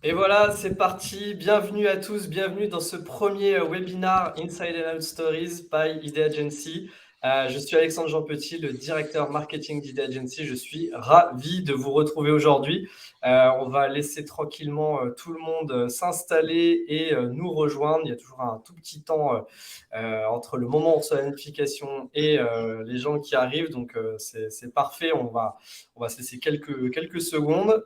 Et voilà, c'est parti. Bienvenue à tous, bienvenue dans ce premier webinar Inside and Out Stories by ID Agency. Je suis Alexandre Jean Petit, le directeur marketing d'ID Agency. Je suis ravi de vous retrouver aujourd'hui. On va laisser tranquillement tout le monde s'installer et nous rejoindre. Il y a toujours un tout petit temps entre le moment où on reçoit la notification et les gens qui arrivent. Donc, c'est parfait. On va se laisser quelques secondes.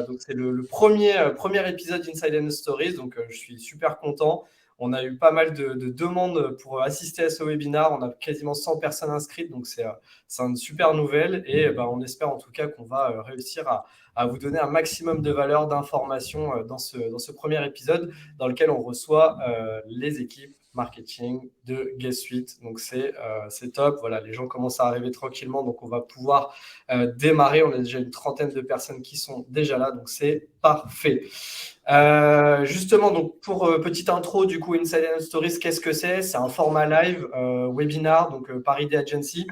Donc, c'est le premier épisode d'Inside and Stories. Donc, je suis super content. On a eu pas mal de demandes pour assister à ce webinar. On a quasiment 100 personnes inscrites. Donc, c'est une super nouvelle. Et on espère en tout cas qu'on va réussir à vous donner un maximum de valeur, d'informations dans ce premier épisode dans lequel on reçoit les équipes marketing de Guest Suite. Donc, c'est top. Voilà, les gens commencent à arriver tranquillement. Donc, on va pouvoir démarrer. On a déjà une trentaine de personnes qui sont déjà là, donc c'est parfait. Justement, donc pour petite intro, du coup, Inside and Out Stories, qu'est-ce que c'est? C'est un format live, webinar, donc par ID Agency,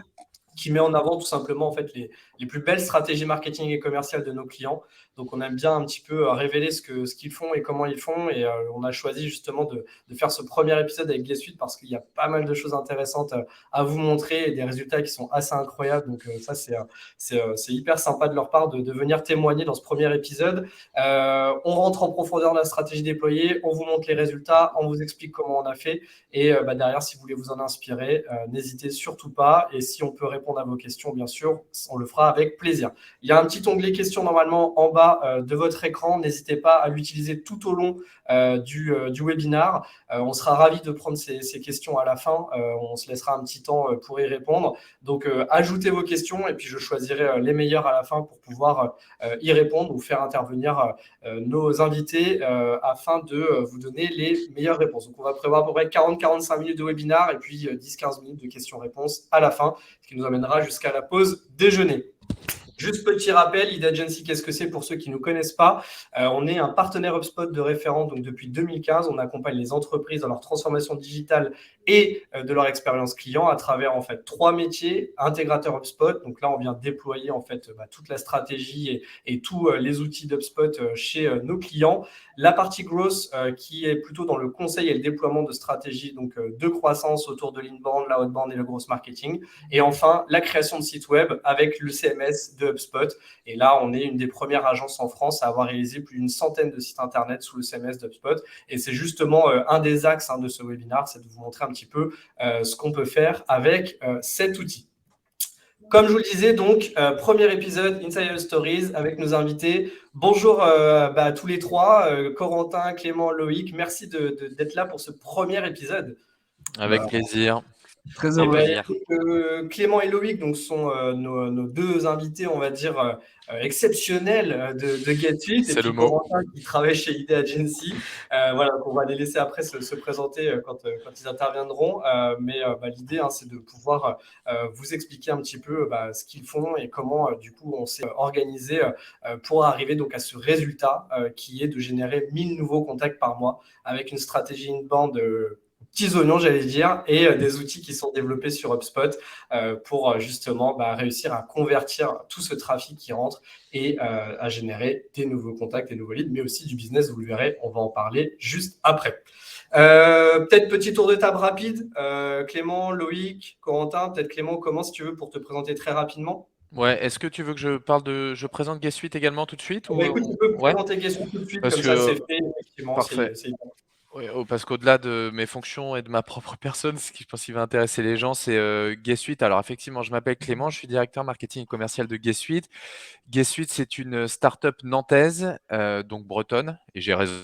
qui met en avant tout simplement en fait les plus belles stratégies marketing et commerciales de nos clients. Donc, on aime bien un petit peu révéler ce qu'ils font et comment ils font. Et on a choisi justement de faire ce premier épisode avec Guest Suite parce qu'il y a pas mal de choses intéressantes à vous montrer et des résultats qui sont assez incroyables. Donc, ça, c'est hyper sympa de leur part de venir témoigner dans ce premier épisode. On rentre en profondeur dans la stratégie déployée, on vous montre les résultats, on vous explique comment on a fait. Et derrière, si vous voulez vous en inspirer, n'hésitez surtout pas. Et si on peut répondre à vos questions, bien sûr, on le fera avec plaisir. Il y a un petit onglet questions normalement en bas de votre écran. N'hésitez pas à l'utiliser tout au long du webinar. On sera ravis de prendre ces questions à la fin. On se laissera un petit temps pour y répondre. Donc, ajoutez vos questions et puis je choisirai les meilleures à la fin pour pouvoir y répondre ou faire intervenir nos invités afin de vous donner les meilleures réponses. Donc, on va prévoir à peu près 40-45 minutes de webinar et puis 10-15 minutes de questions-réponses à la fin, ce qui nous amènera jusqu'à la pause déjeuner. Juste petit rappel, ID Agency, qu'est-ce que c'est pour ceux qui ne nous connaissent pas? On est un partenaire HubSpot de référence donc depuis 2015. On accompagne les entreprises dans leur transformation digitale et de leur expérience client à travers en fait 3 métiers. Intégrateur HubSpot, donc là on vient déployer en fait toute la stratégie et tous les outils d'HubSpot chez nos clients. La partie growth qui est plutôt dans le conseil et le déploiement de stratégies donc de croissance autour de l'inbound, la outbound et le growth marketing. Et enfin, la création de sites web avec le CMS de HubSpot. Et là, on est une des premières agences en France à avoir réalisé plus d'une centaine de sites internet sous le CMS d'HubSpot. Et c'est justement un des axes de ce webinaire, c'est de vous montrer un petit peu ce qu'on peut faire avec cet outil. Comme je vous le disais, donc, premier épisode Insider Stories avec nos invités. Bonjour à tous les trois, Corentin, Clément, Loïc. Merci d'être là pour ce premier épisode. Avec plaisir. Très Eh heureux. ben, écoute, Clément et Loïc donc, sont nos deux invités, on va dire, exceptionnels de GetSuite. Et C'est le puis mot. Corentin qui travaille chez ID Agency. Voilà, on va les laisser après se présenter quand ils interviendront. Mais l'idée, c'est de pouvoir vous expliquer un petit peu ce qu'ils font et comment, du coup, on s'est organisé pour arriver donc, à ce résultat qui est de générer 1000 nouveaux contacts par mois avec une stratégie inbound petits oignons, j'allais dire, et des outils qui sont développés sur HubSpot pour justement réussir à convertir tout ce trafic qui rentre et à générer des nouveaux contacts, des nouveaux leads, mais aussi du business, vous le verrez, on va en parler juste après. Peut-être petit tour de table rapide. Clément, Loïc, Corentin, peut-être Clément, commence si tu veux pour te présenter très rapidement. Ouais, est-ce que tu veux que je présente Guest Suite également tout de suite ou Écoute, tu peux ouais, présenter question tout de suite, parce comme ça c'est que fait, effectivement, parfait. c'est Ouais, parce qu'au-delà de mes fonctions et de ma propre personne, ce qui je pense qui va intéresser les gens, c'est Guest Suite. Alors effectivement, je m'appelle Clément, je suis directeur marketing et commercial de Guest Suite. Guest Suite, c'est une start-up nantaise, donc bretonne, et j'ai raison.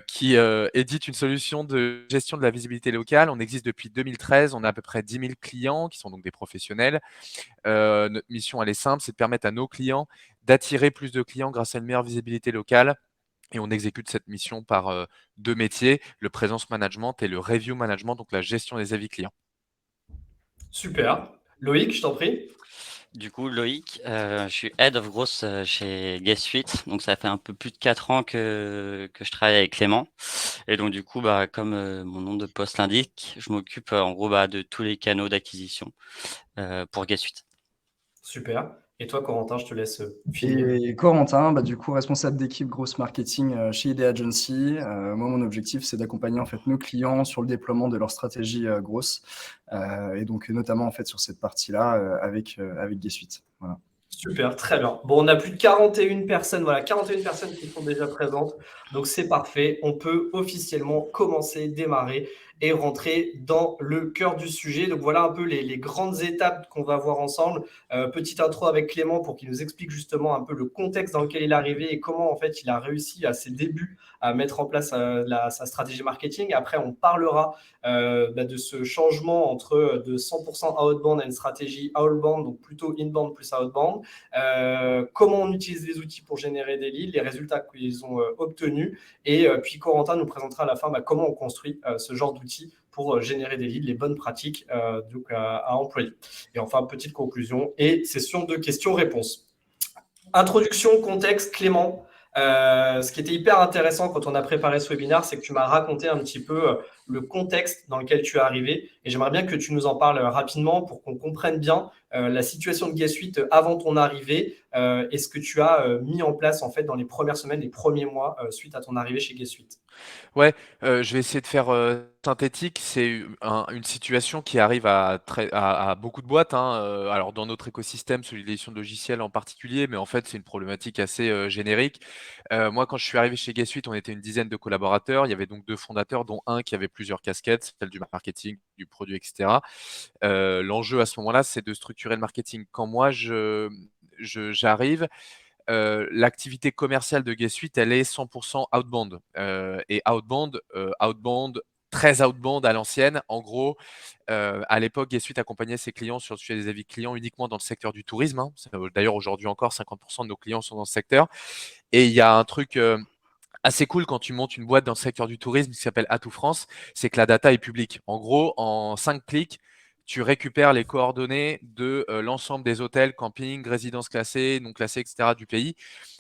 Qui édite une solution de gestion de la visibilité locale. On existe depuis 2013, on a à peu près 10 000 clients qui sont donc des professionnels. Notre mission, elle est simple, c'est de permettre à nos clients d'attirer plus de clients grâce à une meilleure visibilité locale. Et on exécute cette mission par deux métiers, le presence management et le review management, donc la gestion des avis clients. super. Loïc, je t'en prie. Du coup, Loïc, je suis Head of Growth chez Guest Suite. Donc, ça fait un peu plus de 4 ans que je travaille avec Clément. Et donc, du coup, comme mon nom de poste l'indique, je m'occupe en gros de tous les canaux d'acquisition pour Guest Suite. Super. Et toi, Corentin, je te laisse finir. Et Corentin, du coup, responsable d'équipe grosse marketing chez Idea Agency. Moi, mon objectif, c'est d'accompagner en fait nos clients sur le déploiement de leur stratégie grosse, et donc notamment en fait sur cette partie-là avec G Suite. Voilà. Super, très bien. Bon, on a plus de 41 personnes, voilà, 41 personnes qui sont déjà présentes. Donc, c'est parfait. On peut officiellement commencer, démarrer et rentrer dans le cœur du sujet. Donc, voilà un peu les grandes étapes qu'on va voir ensemble. Petite intro avec Clément pour qu'il nous explique justement un peu le contexte dans lequel il est arrivé et comment, en fait, il a réussi à ses débuts à mettre en place sa stratégie marketing. Après, on parlera de ce changement entre de 100% outbound à une stratégie outbound, donc plutôt inbound plus outbound. Comment on utilise les outils pour générer des leads, les résultats qu'ils ont obtenus. Et puis Corentin nous présentera à la fin comment on construit ce genre d'outils pour générer des leads, les bonnes pratiques donc, à employer. Et enfin, petite conclusion et session de questions-réponses. Introduction, contexte, Clément. Ce qui était hyper intéressant quand on a préparé ce webinaire, c'est que tu m'as raconté un petit peu le contexte dans lequel tu es arrivé. Et j'aimerais bien que tu nous en parles rapidement pour qu'on comprenne bien la situation de G-Suite avant ton arrivée et ce que tu as mis en place en fait dans les premières semaines, les premiers mois suite à ton arrivée chez G-Suite. Ouais, je vais essayer de faire, synthétique. C'est une situation qui arrive à beaucoup de boîtes, hein, alors dans notre écosystème, celui de l'édition de logiciels en particulier, mais en fait, c'est une problématique assez, générique. Moi, quand je suis arrivé chez G-Suite, on était une dizaine de collaborateurs. Il y avait donc 2 fondateurs, dont un qui avait plusieurs casquettes, celle du marketing, du produit et cetera. L'enjeu à ce moment-là, c'est de structurer le marketing. Quand moi j'arrive, l'activité commerciale de G-Suite, elle est 100% outbound. Et outbound, très outbound à l'ancienne. En gros, à l'époque, G-Suite accompagnait ses clients sur le sujet des avis clients uniquement dans le secteur du tourisme, hein. D'ailleurs, aujourd'hui encore, 50% de nos clients sont dans ce secteur. Et il y a un truc assez cool quand tu montes une boîte dans le secteur du tourisme qui s'appelle Atout France, c'est que la data est publique. En gros, en 5 clics, tu récupères les coordonnées de l'ensemble des hôtels, campings, résidences classées, non classées, etc. du pays,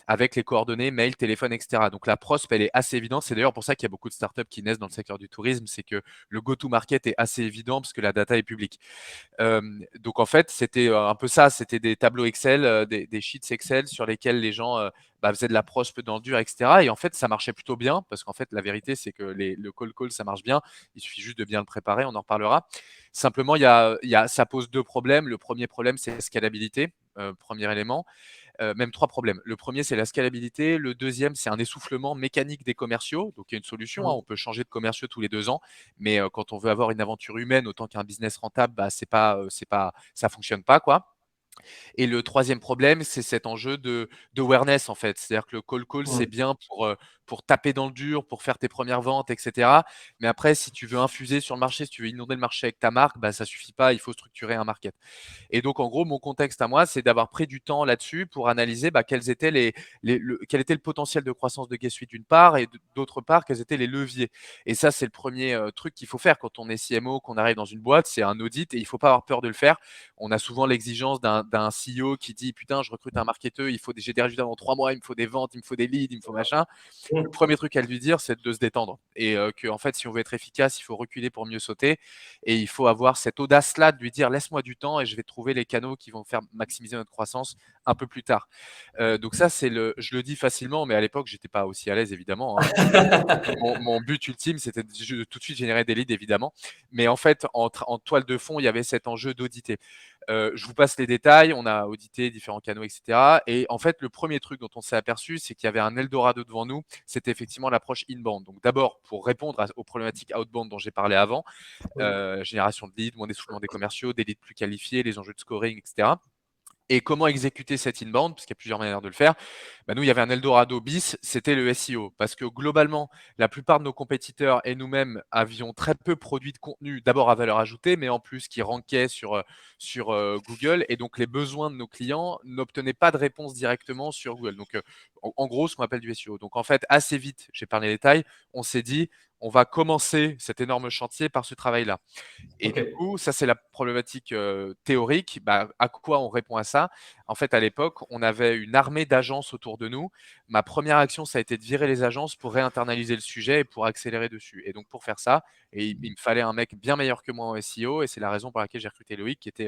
avec les coordonnées, mail, téléphone, etc. Donc la prospe, elle est assez évidente. C'est d'ailleurs pour ça qu'il y a beaucoup de startups qui naissent dans le secteur du tourisme, c'est que le go-to-market est assez évident parce que la data est publique. Donc en fait, c'était un peu ça, c'était des tableaux Excel, des sheets Excel sur lesquels les gens faisaient de la prospe dans le dur, etc. Et en fait, ça marchait plutôt bien parce qu'en fait, la vérité, c'est que le call, ça marche bien. Il suffit juste de bien le préparer, on en reparlera. Simplement, ça pose 2 problèmes. Le premier problème, c'est la scalabilité, premier élément. Même 3 problèmes. Le premier, c'est la scalabilité. Le deuxième, c'est un essoufflement mécanique des commerciaux. Donc, il y a une solution, hein, on peut changer de commerciaux tous les 2 ans, mais quand on veut avoir une aventure humaine autant qu'un business rentable, ça fonctionne pas, quoi. Et le troisième problème, c'est cet enjeu d'awareness, en fait. C'est-à-dire que le call, c'est bien pour taper dans le dur, pour faire tes premières ventes, et cetera. Mais après, si tu veux infuser sur le marché, si tu veux inonder le marché avec ta marque, ça suffit pas, il faut structurer un market. Et donc, en gros, mon contexte à moi, c'est d'avoir pris du temps là-dessus pour analyser quel était le potentiel de croissance de G-Suite d'une part, et d'autre part, quels étaient les leviers. Et ça, c'est le premier truc qu'il faut faire quand on est CMO, qu'on arrive dans une boîte, c'est un audit et il faut pas avoir peur de le faire. On a souvent l'exigence d'un CEO qui dit putain, je recrute un marketeur, j'ai des résultats dans 3 mois, il me faut des ventes, il me faut des leads, il me faut machin. Le premier truc à lui dire, c'est de se détendre et que en fait, si on veut être efficace, il faut reculer pour mieux sauter et il faut avoir cette audace-là de lui dire laisse-moi du temps et je vais trouver les canaux qui vont faire maximiser notre croissance un peu plus tard. Donc ça, je le dis facilement, mais à l'époque, j'étais pas aussi à l'aise évidemment, hein. Mon but ultime, c'était de tout de suite générer des leads évidemment, mais en fait, en toile de fond, il y avait cet enjeu d'auditer. Je vous passe les détails. On a audité différents canaux, etc. Et en fait, le premier truc dont on s'est aperçu, c'est qu'il y avait un Eldorado devant nous. C'était effectivement l'approche inbound. Donc d'abord, pour répondre aux problématiques outbound dont j'ai parlé avant, génération de leads, moins d'essoufflement des commerciaux, des leads plus qualifiés, les enjeux de scoring, etc. Et comment exécuter cet inbound, parce qu'il y a plusieurs manières de le faire. Nous, il y avait un Eldorado bis, c'était le SEO. Parce que globalement, la plupart de nos compétiteurs et nous-mêmes avions très peu produit de contenu, d'abord à valeur ajoutée, mais en plus qui ranquait sur Google. Et donc, les besoins de nos clients n'obtenaient pas de réponse directement sur Google. Donc, en gros, ce qu'on appelle du SEO. Donc, en fait, assez vite, j'ai parlé des détails, on s'est dit, on va commencer cet énorme chantier par ce travail-là. Et Ok. du coup, ça, c'est la problématique théorique. Bah, à quoi on répond à ça? En fait, à l'époque, on avait une armée d'agences autour de nous. Ma première action, ça a été de virer les agences pour réinternaliser le sujet et pour accélérer dessus. Et donc, pour faire ça, il me fallait un mec bien meilleur que moi en SEO. Et c'est la raison pour laquelle j'ai recruté Loïc, et qui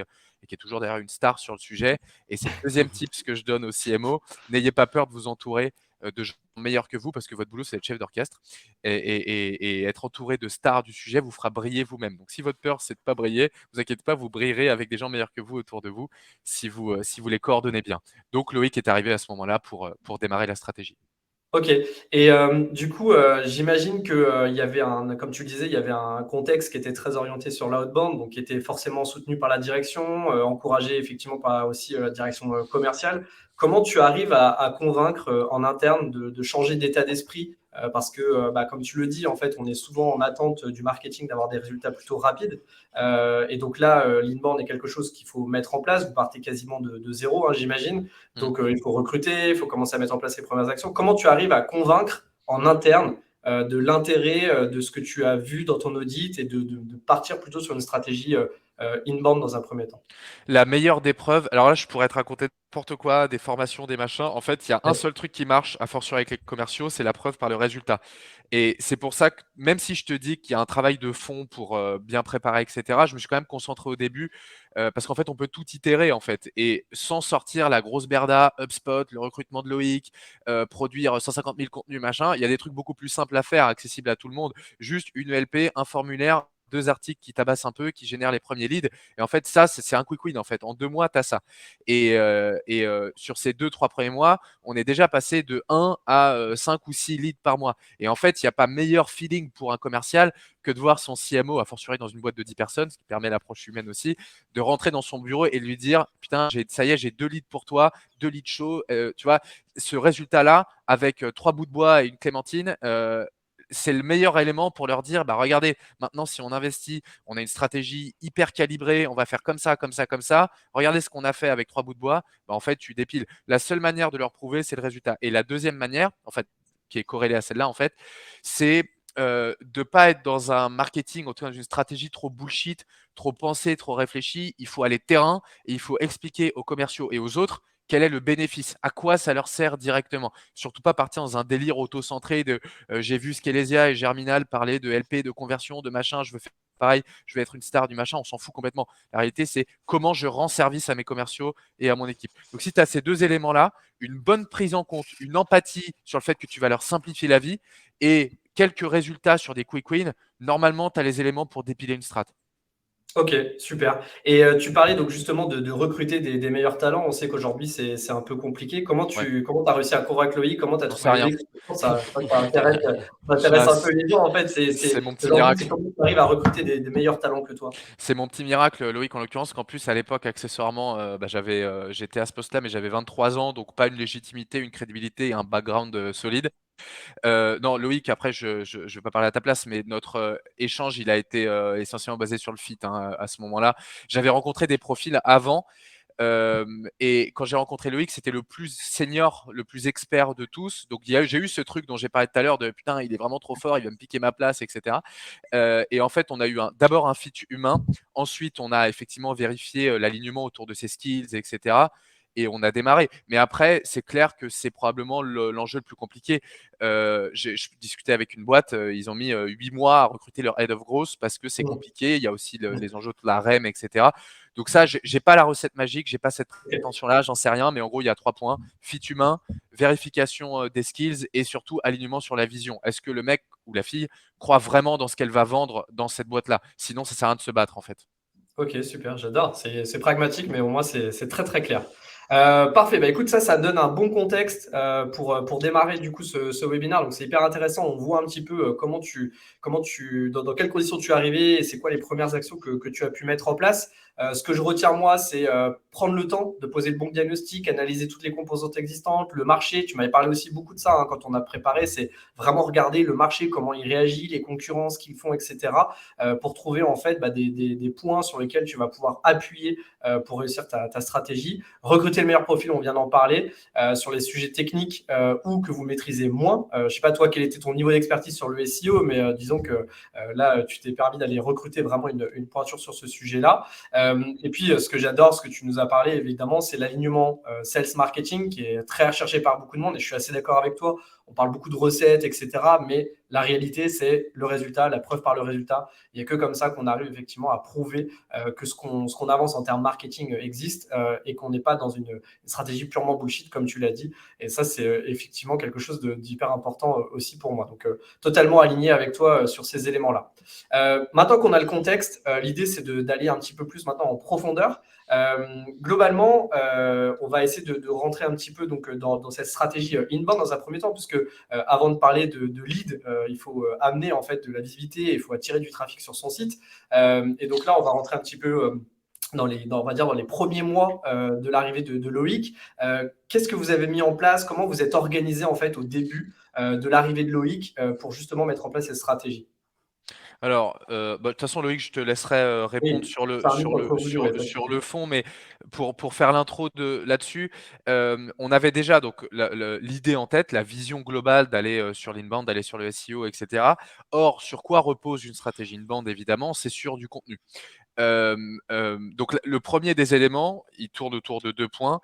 est toujours d'ailleurs une star sur le sujet. Et c'est le deuxième tips que je donne aux CMO. N'ayez pas peur de vous entourer de gens meilleurs que vous, parce que votre boulot, c'est être chef d'orchestre. Et être entouré de stars du sujet vous fera briller vous-même. Donc, si votre peur, c'est de pas briller, vous inquiétez pas, vous brillerez avec des gens meilleurs que vous autour de vous si vous les coordonnez bien. Donc, Loïc est arrivé à ce moment-là pour démarrer la stratégie. Ok. Et du coup, j'imagine que il y avait comme tu le disais, il y avait un contexte qui était très orienté sur l'outbound, donc qui était forcément soutenu par la direction, encouragé effectivement par aussi la direction commerciale. Comment tu arrives à convaincre en interne de changer d'état d'esprit? Parce que, comme tu le dis, en fait, on est souvent en attente du marketing d'avoir des résultats plutôt rapides. Et donc là, l'inbound est quelque chose qu'il faut mettre en place. Vous partez quasiment de zéro, hein, j'imagine. Donc, il faut recruter, il faut commencer à mettre en place les premières actions. Comment tu arrives à convaincre en interne de l'intérêt de ce que tu as vu dans ton audit et de partir plutôt sur une stratégie inbound dans un premier temps? La meilleure des preuves, alors là, je pourrais te raconter n'importe quoi, des formations, des machins. En fait, il y a un Ouais. seul truc qui marche, à fortiori avec les commerciaux, c'est la preuve par le résultat. Et c'est pour ça que, même si je te dis qu'il y a un travail de fond pour bien préparer, etc., je me suis quand même concentré au début, parce qu'en fait, on peut tout itérer, en fait. Et sans sortir la grosse berda, HubSpot, le recrutement de Loïc, produire 150 000 contenus, machin, il y a des trucs beaucoup plus simples à faire, accessibles à tout le monde. Juste une ELP, un formulaire, deux articles qui tabassent un peu, qui génèrent les premiers leads. Et en fait, ça, c'est un quick win. En fait, en 2 mois, tu as ça. Sur ces 2, 3 premiers mois, on est déjà passé de 1 à 5 ou 6 leads par mois. Et en fait, il n'y a pas meilleur feeling pour un commercial que de voir son CMO, à fortiori dans une boîte de 10 personnes, ce qui permet l'approche humaine aussi, de rentrer dans son bureau et de lui dire: putain, ça y est, j'ai 2 leads pour toi, 2 leads chauds. Tu vois, ce résultat-là, avec 3 bouts de bois et une clémentine, c'est le meilleur élément pour leur dire: bah regardez, maintenant, si on investit, on a une stratégie hyper calibrée, on va faire comme ça, comme ça, comme ça. Regardez ce qu'on a fait avec 3 bouts de bois. Bah, en fait, tu dépiles. La seule manière de leur prouver, c'est le résultat. Et la deuxième manière, en fait, qui est corrélée à celle-là, en fait, c'est de ne pas être dans un marketing, en tout cas dans une stratégie trop bullshit, trop pensée, trop réfléchie. Il faut aller terrain et il faut expliquer aux commerciaux et aux autres quel est le bénéfice, à quoi ça leur sert directement. Surtout pas partir dans un délire auto-centré de j'ai vu Scalesia et Germinal parler de LP, de conversion, de machin, je veux faire pareil, je vais être une star du machin, on s'en fout complètement. La réalité, c'est comment je rends service à mes commerciaux et à mon équipe. Donc, si tu as ces deux éléments-là, une bonne prise en compte, une empathie sur le fait que tu vas leur simplifier la vie et quelques résultats sur des quick wins, normalement, tu as les éléments pour dépiler une strat. Ok, super. Et tu parlais donc justement de recruter des meilleurs talents. On sait qu'aujourd'hui, c'est un peu compliqué. Ouais, Comment tu as réussi à convaincre Loïc? Comment tu as j'en sais trouvé rien. les leads? Je crois que ça intéresse Bah, un peu les gens. En fait, c'est mon petit aujourd'hui, c'est miracle. comment tu arrives à recruter des meilleurs talents que toi? C'est mon petit miracle, Loïc, en l'occurrence, qu'en plus, à l'époque, accessoirement, j'étais à ce poste-là, mais j'avais 23 ans, donc pas une légitimité, une crédibilité et un background solide. Non, Loïc, après, je vais pas parler à ta place, mais notre échange, il a été essentiellement basé sur le fit, hein, à ce moment-là. J'avais rencontré des profils avant, et quand j'ai rencontré Loïc, c'était le plus senior, le plus expert de tous. Donc j'ai eu ce truc dont j'ai parlé tout à l'heure de putain, il est vraiment trop fort, il va me piquer ma place, etc. Et en fait, on a eu d'abord un fit humain. Ensuite, on a effectivement vérifié l'alignement autour de ses skills, etc. Et on a démarré. Mais après, c'est clair que c'est probablement l'enjeu le plus compliqué. Je discutais avec une boîte, ils ont mis 8 mois à recruter leur head of growth parce que c'est Mm. compliqué. Il y a aussi Mm. les enjeux de la REM, etc. Donc ça, j'ai pas la recette magique, j'ai pas cette Ok. prétention-là, j'en sais rien. Mais en gros, il y a 3 points: fit humain, vérification des skills et surtout alignement sur la vision. Est-ce que le mec ou la fille croit vraiment dans ce qu'elle va vendre dans cette boîte-là? Sinon, ça sert à rien de se battre, en fait. Ok, super, j'adore. C'est pragmatique, mais au moins c'est très très clair. Parfait. Bah écoute, ça donne un bon contexte pour démarrer du coup ce webinaire. Donc c'est hyper intéressant. On voit un petit peu dans quelles conditions tu es arrivé et c'est quoi les premières actions que tu as pu mettre en place. Ce que je retiens moi, c'est prendre le temps de poser le bon diagnostic, analyser toutes les composantes existantes, le marché. Tu m'avais parlé aussi beaucoup de ça hein, quand on a préparé. C'est vraiment regarder le marché, comment il réagit, les concurrents, ce qu'ils font, etc. Pour trouver en fait des points sur lesquels tu vas pouvoir appuyer pour réussir ta stratégie. Recruter recruter le meilleur profil, on vient d'en parler, sur les sujets techniques ou que vous maîtrisez moins. Je ne sais pas toi quel était ton niveau d'expertise sur le SEO, mais disons que là, tu t'es permis d'aller recruter vraiment une pointure sur ce sujet-là. Et puis, ce que j'adore, ce que tu nous as parlé, évidemment, c'est l'alignement sales marketing qui est très recherché par beaucoup de monde. Et je suis assez d'accord avec toi. On parle beaucoup de recettes, etc. Mais la réalité, c'est le résultat, la preuve par le résultat. Il n'y a que comme ça qu'on arrive effectivement à prouver que ce qu'on avance en termes marketing existe et qu'on n'est pas dans une stratégie purement bullshit, comme tu l'as dit. Et ça, c'est effectivement quelque chose d'hyper important aussi pour moi. Donc, totalement aligné avec toi sur ces éléments-là. Maintenant qu'on a le contexte, l'idée, c'est d'aller un petit peu plus maintenant en profondeur. Globalement, on va essayer de rentrer un petit peu donc, dans cette stratégie inbound dans un premier temps, puisque avant de parler de lead, il faut amener en fait de la visibilité, il faut attirer du trafic sur son site. Et donc là, on va rentrer un petit peu on va dire dans les premiers mois de l'arrivée de Loïc. Qu'est-ce que vous avez mis en place? Comment vous êtes organisé en fait au début de l'arrivée de Loïc pour justement mettre en place cette stratégie? Alors, de toute façon, Loïc, je te laisserai répondre Oui, c'est un mix entre vous deux, ouais, pas de sur souci. le fond, mais pour faire l'intro là-dessus, on avait déjà donc l'idée en tête, la vision globale d'aller sur l'inbound, d'aller sur le SEO, etc. Or, sur quoi repose une stratégie inbound, évidemment? C'est sur du contenu. Donc, le premier des éléments, il tourne autour de 2 points.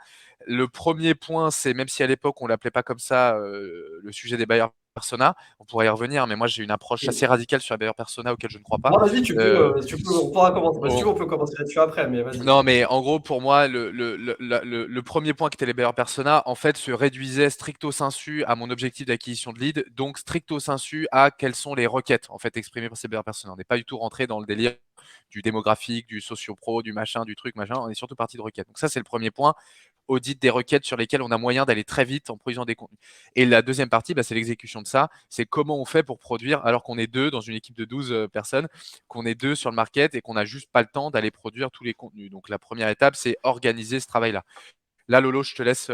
Le premier point, c'est même si à l'époque on l'appelait pas comme ça, le sujet des buyer persona, on pourrait y revenir, mais moi j'ai une approche assez Oui. radicale sur la buyer persona auquel je ne crois pas. Non, vas-y, Heu, on pourra commencer. Bah, si tu on veux, on peut commencer là-dessus après, mais vas-y. non, mais en gros, pour moi, le premier point qui était les buyer persona, en fait, se réduisait stricto sensu à mon objectif d'acquisition de lead, donc stricto sensu à quelles sont les requêtes en fait exprimées par ces buyer persona. On n'est pas du tout rentré dans le délire du démographique, du socio-pro, du machin, du truc, machin. On est surtout parti de requêtes. Donc ça, c'est le premier point. Audit des requêtes sur lesquelles on a moyen d'aller très vite en produisant des contenus. Et la deuxième partie, c'est l'exécution de ça. C'est comment on fait pour produire alors qu'on est deux dans une équipe de 12 personnes, qu'on est deux sur le market et qu'on n'a juste pas le temps d'aller produire tous les contenus. Donc la première étape, c'est organiser ce travail-là. Là, Lolo, je te laisse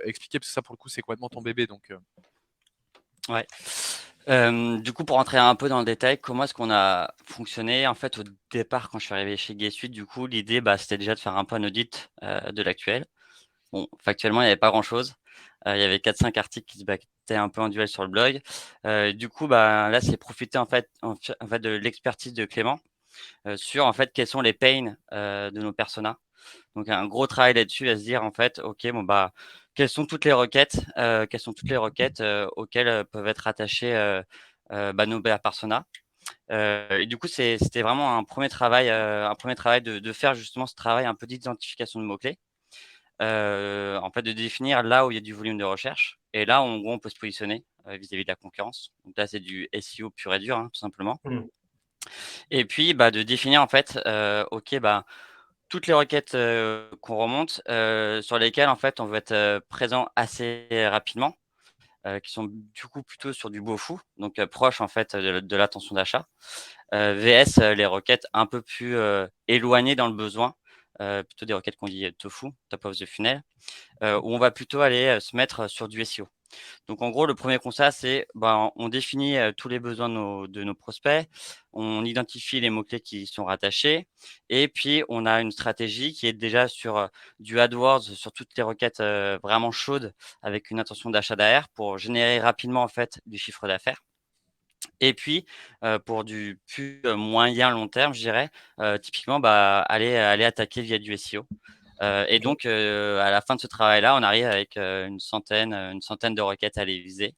expliquer parce que ça, pour le coup, c'est complètement ton bébé. Donc, Ouais. Du coup, pour rentrer un peu dans le détail, comment est-ce qu'on a fonctionné? En fait, au départ, quand je suis arrivé chez G-Suite, du coup, l'idée, c'était déjà de faire un peu un audit de l'actuel. Bon, factuellement, il n'y avait pas grand-chose. Il y avait 4-5 articles qui se battaient un peu en duel sur le blog. Du coup, là, c'est profiter en fait de l'expertise de Clément sur en fait quels sont les pains de nos personas. Donc un gros travail là-dessus à se dire en fait, ok, quelles sont toutes les requêtes, auxquelles peuvent être attachées nos personas. Et du coup, c'était vraiment un premier travail de faire justement ce travail un peu d'identification de mots-clés. En fait, de définir là où il y a du volume de recherche et là, en gros, on peut se positionner vis-à-vis de la concurrence. Donc là, c'est du SEO pur et dur, hein, tout simplement. Mmh. Et puis, de définir en fait, ok, toutes les requêtes qu'on remonte, sur lesquelles en fait on veut être présent assez rapidement, qui sont du coup plutôt sur du beau fou, donc proche en fait de l'attention d'achat, VS les requêtes un peu plus éloignées dans le besoin, plutôt des requêtes qu'on dit tofu, top of the funnel, où on va plutôt aller se mettre sur du SEO. Donc en gros, le premier constat, c'est on définit tous les besoins de nos prospects, on identifie les mots-clés qui y sont rattachés et puis on a une stratégie qui est déjà sur du AdWords, sur toutes les requêtes vraiment chaudes avec une intention d'achat derrière pour générer rapidement en fait du chiffre d'affaires. Et puis, pour du plus moyen long terme, je dirais, typiquement, aller attaquer via du SEO. Et OK. donc, à la fin de ce travail-là, on arrive avec une centaine de requêtes à aller viser.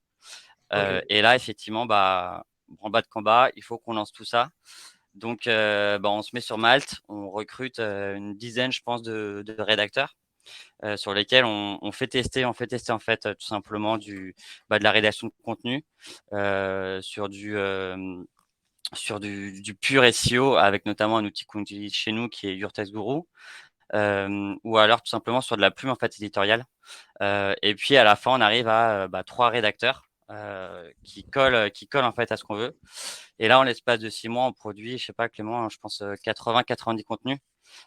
OK. Et là, effectivement, branle-bas de combat, il faut qu'on lance tout ça. Donc, on se met sur Malte, on recrute une dizaine, je pense, de rédacteurs sur lesquels on fait tester en fait tout simplement de la rédaction de contenu sur du pur SEO avec notamment un outil qu'on utilise chez nous qui est Your Text Guru. Ou alors tout simplement sur de la plume en fait éditoriale. Et puis à la fin, on arrive à 3 rédacteurs qui collent en fait à ce qu'on veut. Et là, en l'espace de 6 mois, on produit, je sais pas Clément, hein, je pense 80-90 contenus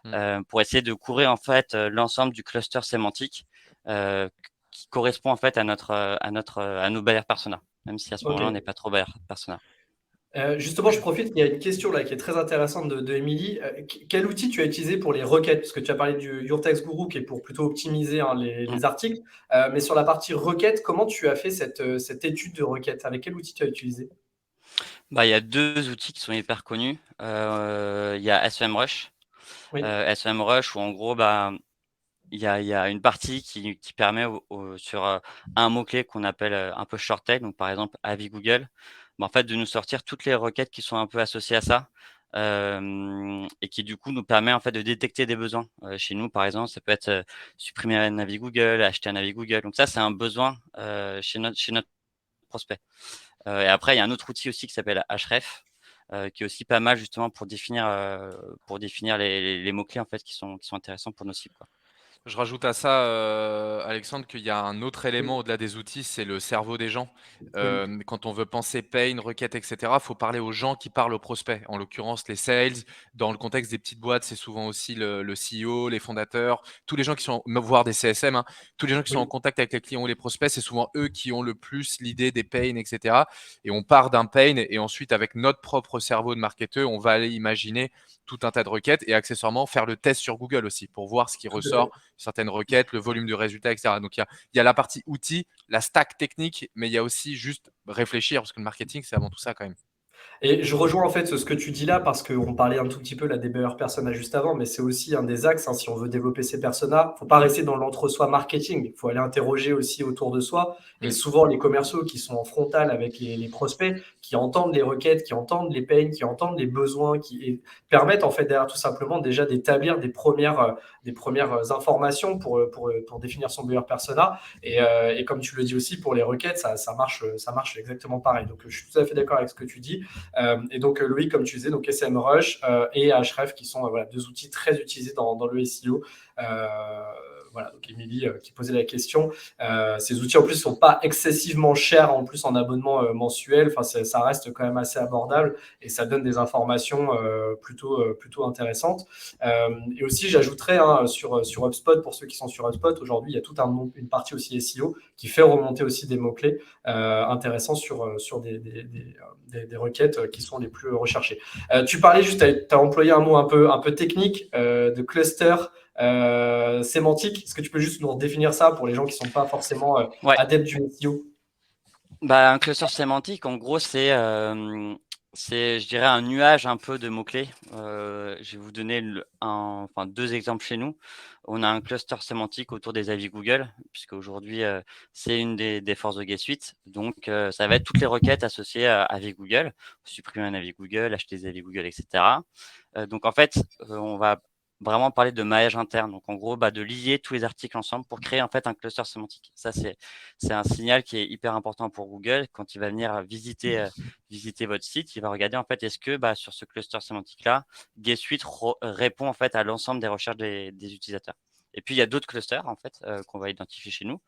mmh. pour essayer de couvrir en fait l'ensemble du cluster sémantique euh, qui correspond en fait à nos buyer persona, même si à ce moment-là, on OK. n'est pas trop buyer persona. Justement, je profite, il y a une question là qui est très intéressante de Émilie. Quel outil tu as utilisé pour les requêtes? Parce que tu as parlé du Your Text Guru qui est pour plutôt optimiser, hein, les articles. Mais sur la partie requête, comment tu as fait cette étude de requête? Avec quel outil tu as utilisé? Bah, il y a 2 outils qui sont hyper connus. Il y a SEMrush. Oui, SEMrush où en gros, bah, il y a une partie qui permet sur, un mot-clé qu'on appelle, un peu short tail, donc par exemple avis Google, bah, en fait de nous sortir toutes les requêtes qui sont un peu associées à ça, et qui du coup nous permet en fait de détecter des besoins. Chez nous par exemple, ça peut être, supprimer un avis Google, acheter un avis Google, donc ça c'est un besoin, chez notre prospect. Et après il y a un autre outil aussi qui s'appelle Ahref, qui est aussi pas mal justement pour définir les mots-clés en fait qui sont intéressants pour nos cibles, quoi. Je rajoute à ça, Alexandre, qu'il y a un autre oui, élément au-delà des outils, c'est le cerveau des gens. oui, Quand on veut penser pain, requête, et cetera, faut parler aux gens qui parlent aux prospects. En l'occurrence, les sales. Dans le contexte des petites boîtes, c'est souvent aussi le CEO, les fondateurs, tous les gens qui sont voire des CSM, hein, tous les gens qui sont en oui, contact avec les clients ou les prospects, c'est souvent eux qui ont le plus l'idée des pains, et cetera. Et on part d'un pain et ensuite, avec notre propre cerveau de marketeur, on va aller imaginer tout un tas de requêtes et accessoirement faire le test sur Google aussi pour voir ce qui tout à fait. ressort, certaines requêtes, le volume de résultats, etc. Donc il y a la partie outils, la stack technique, mais il y a aussi juste réfléchir, parce que le marketing, c'est avant tout ça quand même. Et je rejoins en fait ce que tu dis là, parce qu'on parlait un tout petit peu là, des meilleurs personas juste avant, mais c'est aussi un des axes, hein, si on veut développer ces personas. Faut pas rester dans l'entre-soi marketing, il faut aller interroger aussi autour de soi. Et Mm. souvent, les commerciaux qui sont en frontal avec les prospects, qui entendent les requêtes, qui entendent les pains, qui entendent les besoins, et permettent en fait derrière tout simplement déjà d'établir des premières informations pour définir son meilleur persona. Et comme tu le dis aussi, pour les requêtes, ça marche exactement pareil. Donc, je suis tout à fait d'accord avec ce que tu dis. Et donc, Loïc, comme tu disais, donc SEMrush et Ahref, qui sont voilà, 2 outils très utilisés dans le SEO. Voilà, donc Émilie qui posait la question. Ces outils en plus ne sont pas excessivement chers en plus en abonnement mensuel. Enfin, ça reste quand même assez abordable et ça donne des informations plutôt intéressantes. Et aussi, j'ajouterais hein, sur HubSpot, pour ceux qui sont sur HubSpot, aujourd'hui, il y a toute une partie aussi SEO qui fait remonter aussi des mots-clés intéressants sur des requêtes qui sont les plus recherchées. Tu parlais juste, tu as employé un mot un peu technique de cluster sémantique. Est-ce que tu peux juste nous redéfinir ça pour les gens qui ne sont pas forcément Ouais. adeptes du SEO? Bah, un cluster sémantique, en gros, c'est, je dirais, un nuage un peu de mots-clés. Je vais vous donner 2 exemples chez nous. On a un cluster sémantique autour des avis Google, puisqu'aujourd'hui, c'est une des forces de G Suite. Donc, ça va être toutes les requêtes associées à avis Google, supprimer un avis Google, acheter des avis Google, et cetera. Donc en fait, on va vraiment parler de maillage interne. Donc en gros, bah, de lier tous les articles ensemble pour créer en fait un cluster sémantique. Ça, c'est un signal qui est hyper important pour Google. Quand il va venir visiter votre site, il va regarder en fait est-ce que bah, sur ce cluster sémantique-là, G Suite répond en fait à l'ensemble des recherches des utilisateurs. Et puis il y a d'autres clusters en fait qu'on va identifier chez nous,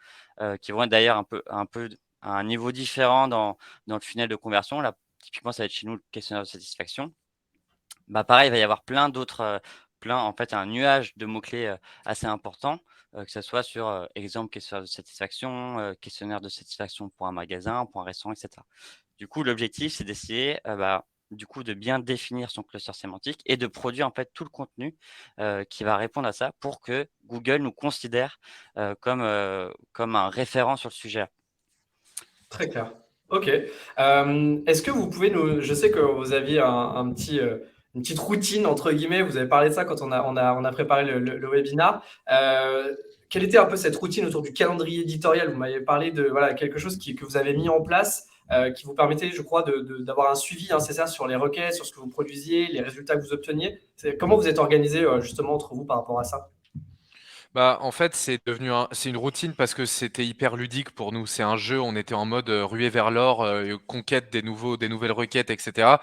qui vont être d'ailleurs un peu à un niveau différent dans le funnel de conversion. Là, typiquement, ça va être chez nous le questionnaire de satisfaction. Bah, pareil, il va y avoir en fait, un nuage de mots-clés, assez important, que ça soit sur, exemple questionnaire de satisfaction, questionnaire de satisfaction pour un magasin, pour un restaurant, et cetera. Du coup, l'objectif, c'est d'essayer, bah, du coup, de bien définir son cluster sémantique et de produire, en fait, tout le contenu, qui va répondre à ça pour que Google nous considère, comme un référent sur le sujet. Très clair. Ok. Est-ce que vous pouvez nous. Je sais que vous aviez une petite routine, entre guillemets. Vous avez parlé de ça quand on a préparé le webinar. Quelle était un peu cette routine autour du calendrier éditorial? Vous m'avez parlé de voilà, quelque chose que vous avez mis en place qui vous permettait, je crois, d'avoir un suivi, hein, c'est ça, sur les requêtes, sur ce que vous produisiez, les résultats que vous obteniez. Comment vous êtes organisé justement entre vous par rapport à ça? Bah, en fait, c'est une routine parce que c'était hyper ludique pour nous. C'est un jeu, on était en mode ruée vers l'or, conquête des nouvelles requêtes, etc.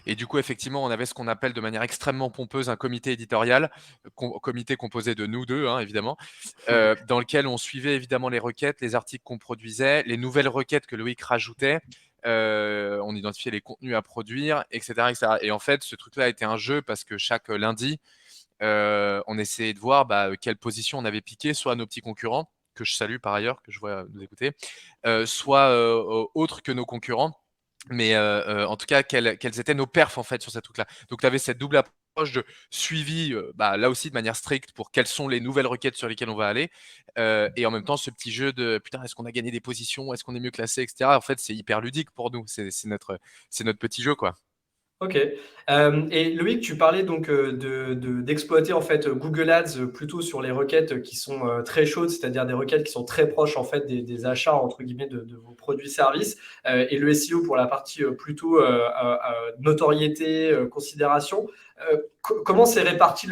Et du coup, effectivement, on avait ce qu'on appelle de manière extrêmement pompeuse un comité éditorial, comité composé de nous deux, hein, évidemment, dans lequel on suivait évidemment les requêtes, les articles qu'on produisait, les nouvelles requêtes que Loïc rajoutait. On identifiait les contenus à produire, etc., etc. Et en fait, ce truc-là était un jeu parce que chaque lundi, on essayait de voir quelle position on avait piqué, soit à nos petits concurrents, que je salue par ailleurs, que je vois nous écouter, soit autres que nos concurrents. Mais en tout cas, quelles étaient nos perfs en fait sur ces trucs-là. Donc tu avais cette double approche de suivi, là aussi de manière stricte pour quelles sont les nouvelles requêtes sur lesquelles on va aller, et en même temps ce petit jeu de putain, est-ce qu'on a gagné des positions, est-ce qu'on est mieux classé, etc. En fait, c'est hyper ludique pour nous. C'est notre petit jeu, quoi. Ok. Et Loïc, tu parlais donc d'exploiter en fait Google Ads plutôt sur les requêtes qui sont très chaudes, c'est-à-dire des requêtes qui sont très proches en fait des achats entre guillemets de vos produits-services, et le SEO pour la partie plutôt notoriété, considération. Comment s'est réparti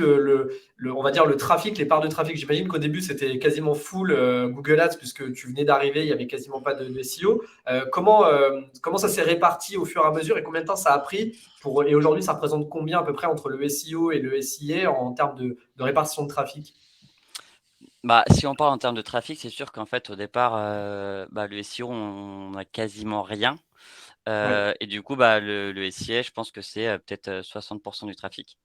on va dire le trafic, les parts de trafic? J'imagine qu'au début c'était quasiment full Google Ads puisque tu venais d'arriver, il y avait quasiment pas de SEO. Comment ça s'est réparti au fur et à mesure et combien de temps ça a pris et aujourd'hui, ça représente combien à peu près entre le SEO et le SIA en termes de répartition de trafic? Bah, si on parle en termes de trafic, c'est sûr qu'en fait, au départ, le SEO, on a quasiment rien. Ouais, Et du coup, bah, le SIA, je pense que c'est, peut-être, 60 du trafic.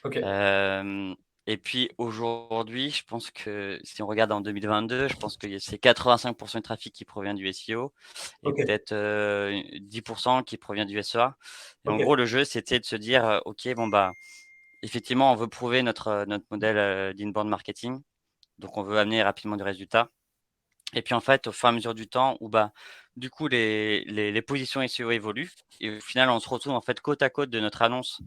ok, Hem Et puis aujourd'hui, je pense que si on regarde en 2022, je pense que c'est 85 du trafic qui provient du SEO et ok, peut-être, 10 qui provient du SEA. Et en ok. gros, le jeu, c'était de se dire, «OK, bon, bah, effectivement, on veut prouver notre modèle, d'inbound marketing, donc on veut amener rapidement du résultat». Et puis en fait, au fur et à mesure du temps où, bah, du coup les positions SEO évoluent et au final, on se retrouve en fait côte à côte de notre annonce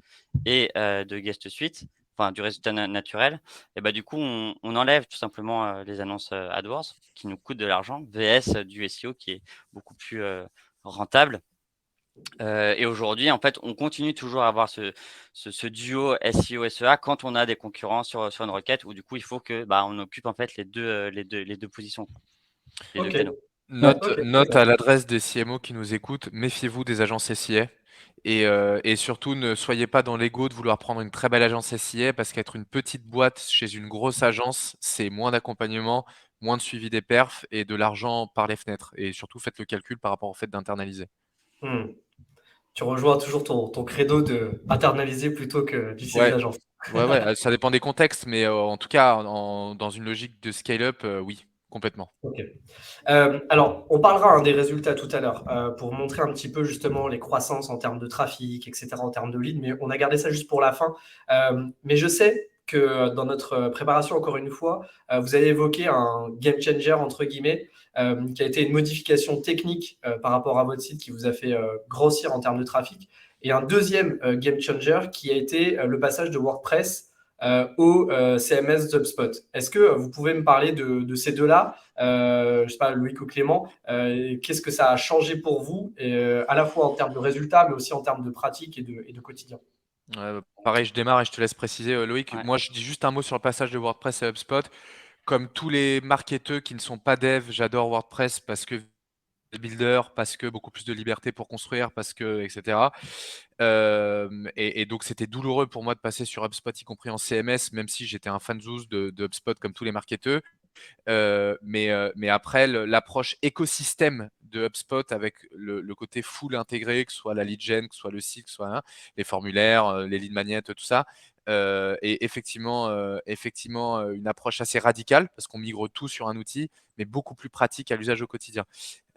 et de Guest Suite, enfin du résultat naturel. Et bah, du coup, on enlève tout simplement, les annonces, AdWords qui nous coûtent de l'argent VS du SEO qui est beaucoup plus, rentable. Et aujourd'hui, en fait, on continue toujours à avoir ce duo SEO-SEA quand on a des concurrents sur une requête où du coup, il faut que, bah, on occupe en fait les deux positions, quoi, les 2 Ok, canaux. Ouais. Note, ok, très note bien. à l'adresse des CMO qui nous écoutent, méfiez-vous des agences SIA et surtout ne soyez pas dans l'ego de vouloir prendre une très belle agence SIA parce qu'être une petite boîte chez une grosse agence, c'est moins d'accompagnement, moins de suivi des perfs et de l'argent par les fenêtres. Et surtout, faites le calcul par rapport au fait d'internaliser. Hmm. Tu rejoins toujours ton credo de internaliser plutôt que d'utiliser Ouais, l'agence. ouais, ça dépend des contextes, mais en tout cas, dans une logique de scale-up, oui, complètement. Ok. Alors, on parlera des résultats tout à l'heure pour montrer un petit peu justement les croissances en termes de trafic, etc., en termes de lead, mais on a gardé ça juste pour la fin. Mais je sais que dans notre préparation, encore une fois, vous avez évoqué un game changer, entre guillemets, qui a été une modification technique par rapport à votre site qui vous a fait grossir en termes de trafic. Et un deuxième game changer qui a été le passage de WordPress au CMS d'HubSpot. Est-ce que vous pouvez me parler de ces deux-là? Je sais pas, Loïc ou Clément, qu'est-ce que ça a changé pour vous, à la fois en termes de résultats, mais aussi en termes de pratique et de quotidien? Pareil, je démarre et je te laisse préciser, Loïc. Ouais. Moi, je dis juste un mot sur le passage de WordPress à HubSpot. Comme tous les marketeurs qui ne sont pas devs, j'adore WordPress parce que builder, parce que beaucoup plus de liberté pour construire, parce que, etc. Et donc, c'était douloureux pour moi de passer sur HubSpot, y compris en CMS, même si j'étais un fan zouz de HubSpot comme tous les marketeurs. Mais après, l'approche écosystème de HubSpot avec le côté full intégré, que ce soit la lead gen, que ce soit le site, que ce soit les formulaires, les lead magnets, tout ça, est effectivement une approche assez radicale parce qu'on migre tout sur un outil, mais beaucoup plus pratique à l'usage au quotidien.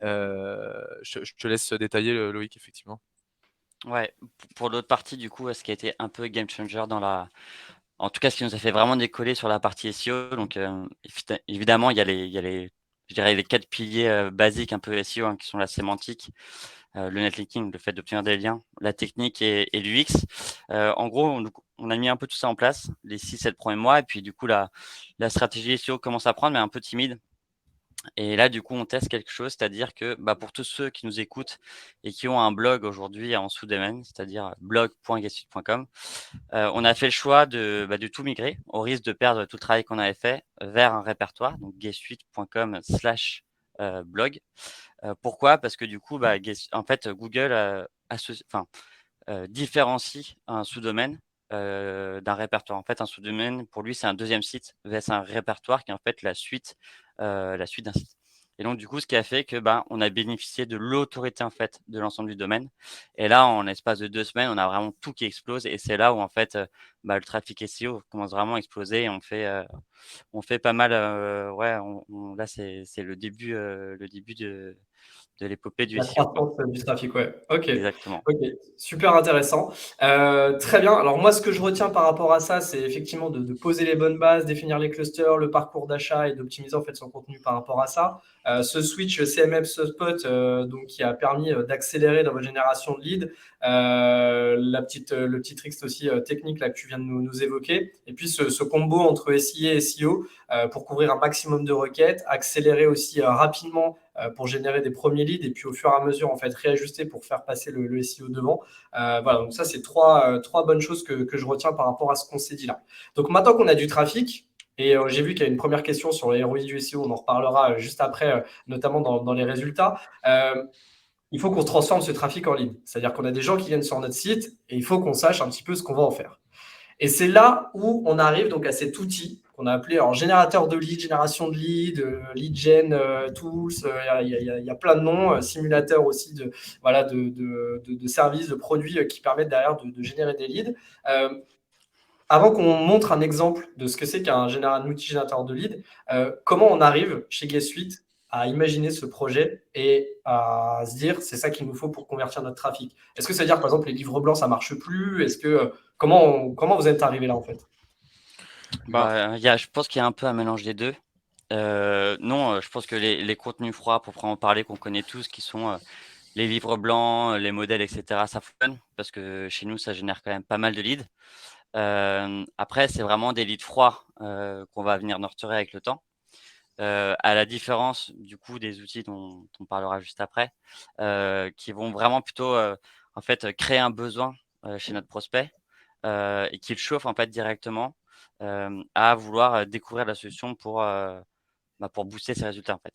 Je te laisse détailler, Loïc, effectivement. Ouais, pour l'autre partie, du coup, ce qui a été un peu game changer en tout cas, ce qui nous a fait vraiment décoller sur la partie SEO, donc évidemment, il y a les je dirais les 4 piliers, basiques un peu SEO, hein, qui sont la sémantique, le netlinking, le fait d'obtenir des liens, la technique et l'UX. En gros, on a mis un peu tout ça en place les 6-7 premiers mois et puis du coup la stratégie SEO commence à prendre mais un peu timide. Et là, du coup, on teste quelque chose, c'est-à-dire que, bah, pour tous ceux qui nous écoutent et qui ont un blog aujourd'hui en sous-domaine, c'est-à-dire blog.getsuite.com, on a fait le choix de tout migrer, au risque de perdre tout le travail qu'on avait fait, vers un répertoire, donc getsuite.com/, blog. Pourquoi? Parce que du coup, bah, en fait, Google, différencie un sous-domaine, d'un répertoire. En fait, un sous-domaine, pour lui, c'est un deuxième site vs un répertoire qui est en fait la suite d'un site. Et donc du coup, ce qui a fait que, ben, on a bénéficié de l'autorité, en fait, de l'ensemble du domaine. Et là, en l'espace de 2 semaines, on a vraiment tout qui explose et c'est là où, en fait, le trafic SEO commence vraiment à exploser et on fait pas mal, ouais, on là, c'est le début de l'épopée du La SEO, quoi. croissance du trafic, ouais. OK. Exactement. OK, super intéressant. Très bien. Alors moi, ce que je retiens par rapport à ça, c'est effectivement de poser les bonnes bases, définir les clusters, le parcours d'achat et d'optimiser en fait son contenu par rapport à ça. Ce switch CMM Spot, donc qui a permis d'accélérer dans votre génération de leads. Le petit trick aussi technique là que tu viens de nous évoquer. Et puis ce combo entre SIA et SEO pour couvrir un maximum de requêtes, accélérer aussi rapidement pour générer des premiers leads et puis au fur et à mesure en fait réajuster pour faire passer le SEO devant. Voilà, donc ça c'est trois bonnes choses que je retiens par rapport à ce qu'on s'est dit là. Donc maintenant qu'on a du trafic, et j'ai vu qu'il y a une première question sur les ROI du SEO, on en reparlera juste après, notamment dans les résultats. Il faut qu'on transforme ce trafic en ligne. C'est-à-dire qu'on a des gens qui viennent sur notre site et il faut qu'on sache un petit peu ce qu'on va en faire. Et c'est là où on arrive donc à cet outil qu'on a appelé alors, générateur de leads, génération de leads, lead gen tools, il y a plein de noms, simulateur aussi voilà, de services, de produits qui permettent derrière de générer des leads. Avant qu'on montre un exemple de ce que c'est qu'un outil générateur de leads, comment on arrive chez Guest Suite à imaginer ce projet et à se dire c'est ça qu'il nous faut pour convertir notre trafic. Est-ce que ça veut dire par exemple les livres blancs ça marche plus? Est-ce que comment vous êtes arrivé là en fait? Je pense qu'il y a un peu un mélange des deux. Non, je pense que les contenus froids, pour en parler, qu'on connaît tous, qui sont les livres blancs, les modèles, etc., ça fonctionne parce que chez nous, ça génère quand même pas mal de leads. Après, c'est vraiment des leads froids qu'on va venir nurturer avec le temps. À la différence du coup des outils dont on parlera juste après, qui vont vraiment plutôt en fait créer un besoin chez notre prospect et qui le chauffe en fait directement à vouloir découvrir la solution pour booster ses résultats en fait.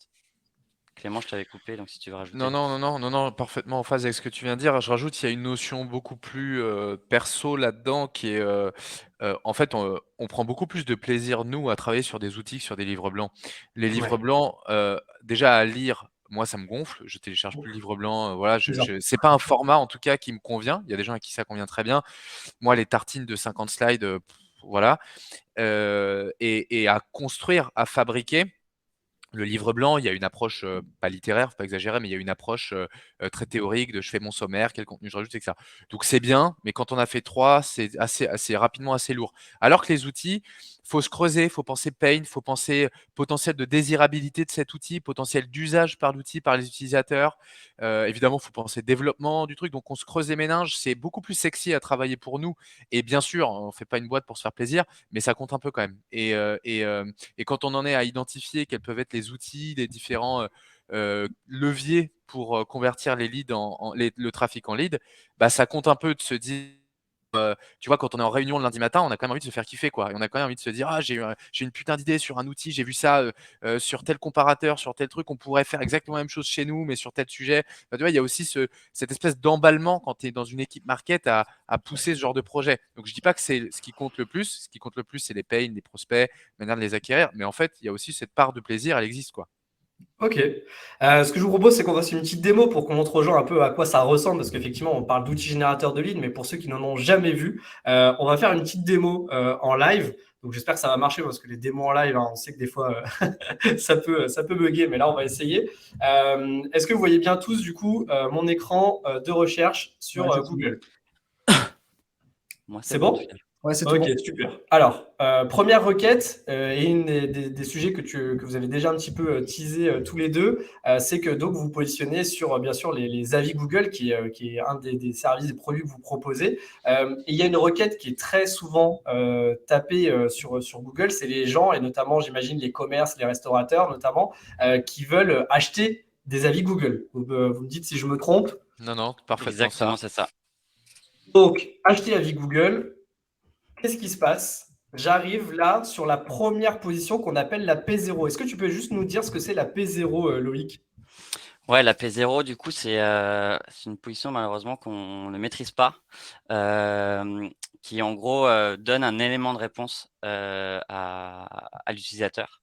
Clément, je t'avais coupé, donc si tu veux Non, rajouter. non, non, non, non, non, parfaitement en phase avec ce que tu viens de dire. Je rajoute, il y a une notion beaucoup plus perso là-dedans qui est, en fait, on prend beaucoup plus de plaisir, nous, à travailler sur des outils que sur des livres blancs. Les livres Ouais, blancs, déjà à lire, moi, ça me gonfle. Je télécharge plus le livre blanc. Voilà, c'est ça. c'est pas un format, en tout cas, qui me convient. Il y a des gens à qui ça convient très bien. Moi, les tartines de 50 slides, voilà. Et à construire, à fabriquer. Le livre blanc, il y a une approche, pas littéraire, faut pas exagérer, mais il y a une approche, très théorique de je fais mon sommaire, quel contenu je rajoute et cetera. Donc c'est bien, mais quand on a fait 3, c'est assez rapidement assez lourd. Alors que les outils, faut se creuser, faut penser pain, faut penser potentiel de désirabilité de cet outil, potentiel d'usage par l'outil, par les utilisateurs. Évidemment, faut penser développement du truc, donc on se creuse les méninges. C'est beaucoup plus sexy à travailler pour nous et bien sûr, on fait pas une boîte pour se faire plaisir, mais ça compte un peu quand même et quand on en est à identifier quels peuvent être les outils, les différents leviers pour convertir les leads le trafic en lead, bah, ça compte un peu de se dire, tu vois, quand on est en réunion le lundi matin, on a quand même envie de se faire kiffer, quoi. Et on a quand même envie de se dire, ah, j'ai une putain d'idée sur un outil, j'ai vu ça sur tel comparateur, sur tel truc, on pourrait faire exactement la même chose chez nous, mais sur tel sujet. Enfin, tu vois, il y a aussi cette espèce d'emballement quand tu es dans une équipe market à pousser ce genre de projet. Donc, je dis pas que c'est ce qui compte le plus. Ce qui compte le plus, c'est les pains, les prospects, manière de les acquérir. Mais en fait, il y a aussi cette part de plaisir, elle existe, quoi. Ok. Ce que je vous propose, c'est qu'on fasse une petite démo pour qu'on montre aux gens un peu à quoi ça ressemble, parce qu'effectivement, on parle d'outils générateurs de leads, mais pour ceux qui n'en ont jamais vu, on va faire une petite démo en live. Donc j'espère que ça va marcher parce que les démos en live, hein, on sait que des fois ça peut bugger, mais là on va essayer. Est-ce que vous voyez bien tous du coup mon écran de recherche Ouais, sur c'est tout bon. Google? Moi, c'est C'est bon en tout bon? cas. Ouais, c'est tout Ok, bon. super. Alors, première requête, et une des sujets que vous avez déjà un petit peu teasé tous les deux, c'est que donc vous vous positionnez sur bien sûr les avis Google, qui est un des services, des produits que vous proposez. Et il y a une requête qui est très souvent tapée sur Google, c'est les gens, et notamment j'imagine les commerces, les restaurateurs notamment, qui veulent acheter des avis Google. Vous me dites si je me trompe. Non, non, parfaitement Exactement, ça. c'est ça. Donc, acheter avis Google, qu'est-ce qui se passe? J'arrive là sur la première position qu'on appelle la P0. Est-ce que tu peux juste nous dire ce que c'est la P0, Loïc? Ouais, la P0, du coup, c'est une position malheureusement qu'on ne maîtrise pas, qui en gros donne un élément de réponse à l'utilisateur.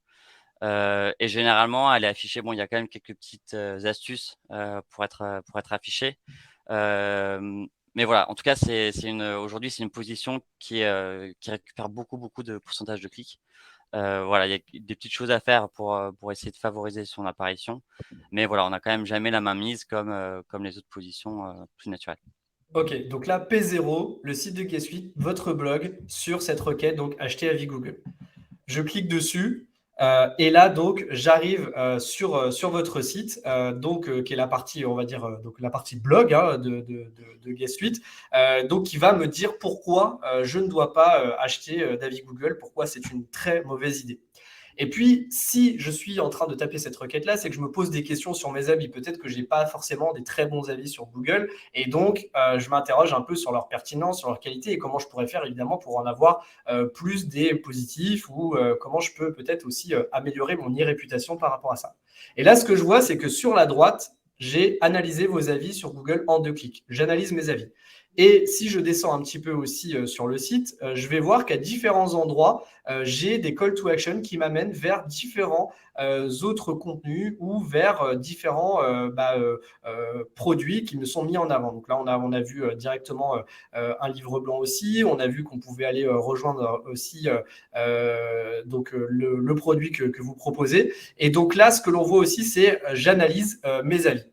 Et généralement, elle est affichée. Bon, il y a quand même quelques petites astuces pour être affichée. Mais voilà, en tout cas, aujourd'hui, c'est une position qui récupère beaucoup, beaucoup de pourcentage de clics. Voilà, il y a des petites choses à faire pour essayer de favoriser son apparition. Mais voilà, on n'a quand même jamais la main mise comme les autres positions plus naturelles. Ok, donc là, P0, le site de G Suite, votre blog sur cette requête, donc acheter avis Google. Je clique dessus et là donc j'arrive sur votre site qui est la partie on va dire donc la partie blog hein, de G Suite donc qui va me dire pourquoi je ne dois pas acheter d'avis Google, pourquoi c'est une très mauvaise idée. Et puis, si je suis en train de taper cette requête-là, c'est que je me pose des questions sur mes avis. Peut-être que je n'ai pas forcément des très bons avis sur Google. Et donc, je m'interroge un peu sur leur pertinence, sur leur qualité et comment je pourrais faire, évidemment, pour en avoir plus des positifs ou comment je peux peut-être aussi améliorer mon e-réputation par rapport à ça. Et là, ce que je vois, c'est que sur la droite, j'ai analysé vos avis sur Google en 2 clics. J'analyse mes avis. Et si je descends un petit peu aussi sur le site, je vais voir qu'à différents endroits, j'ai des call to action qui m'amènent vers différents autres contenus ou vers différents produits qui me sont mis en avant. Donc là, on a vu directement un livre blanc aussi. On a vu qu'on pouvait aller rejoindre aussi le produit que vous proposez. Et donc là, ce que l'on voit aussi, c'est j'analyse mes avis.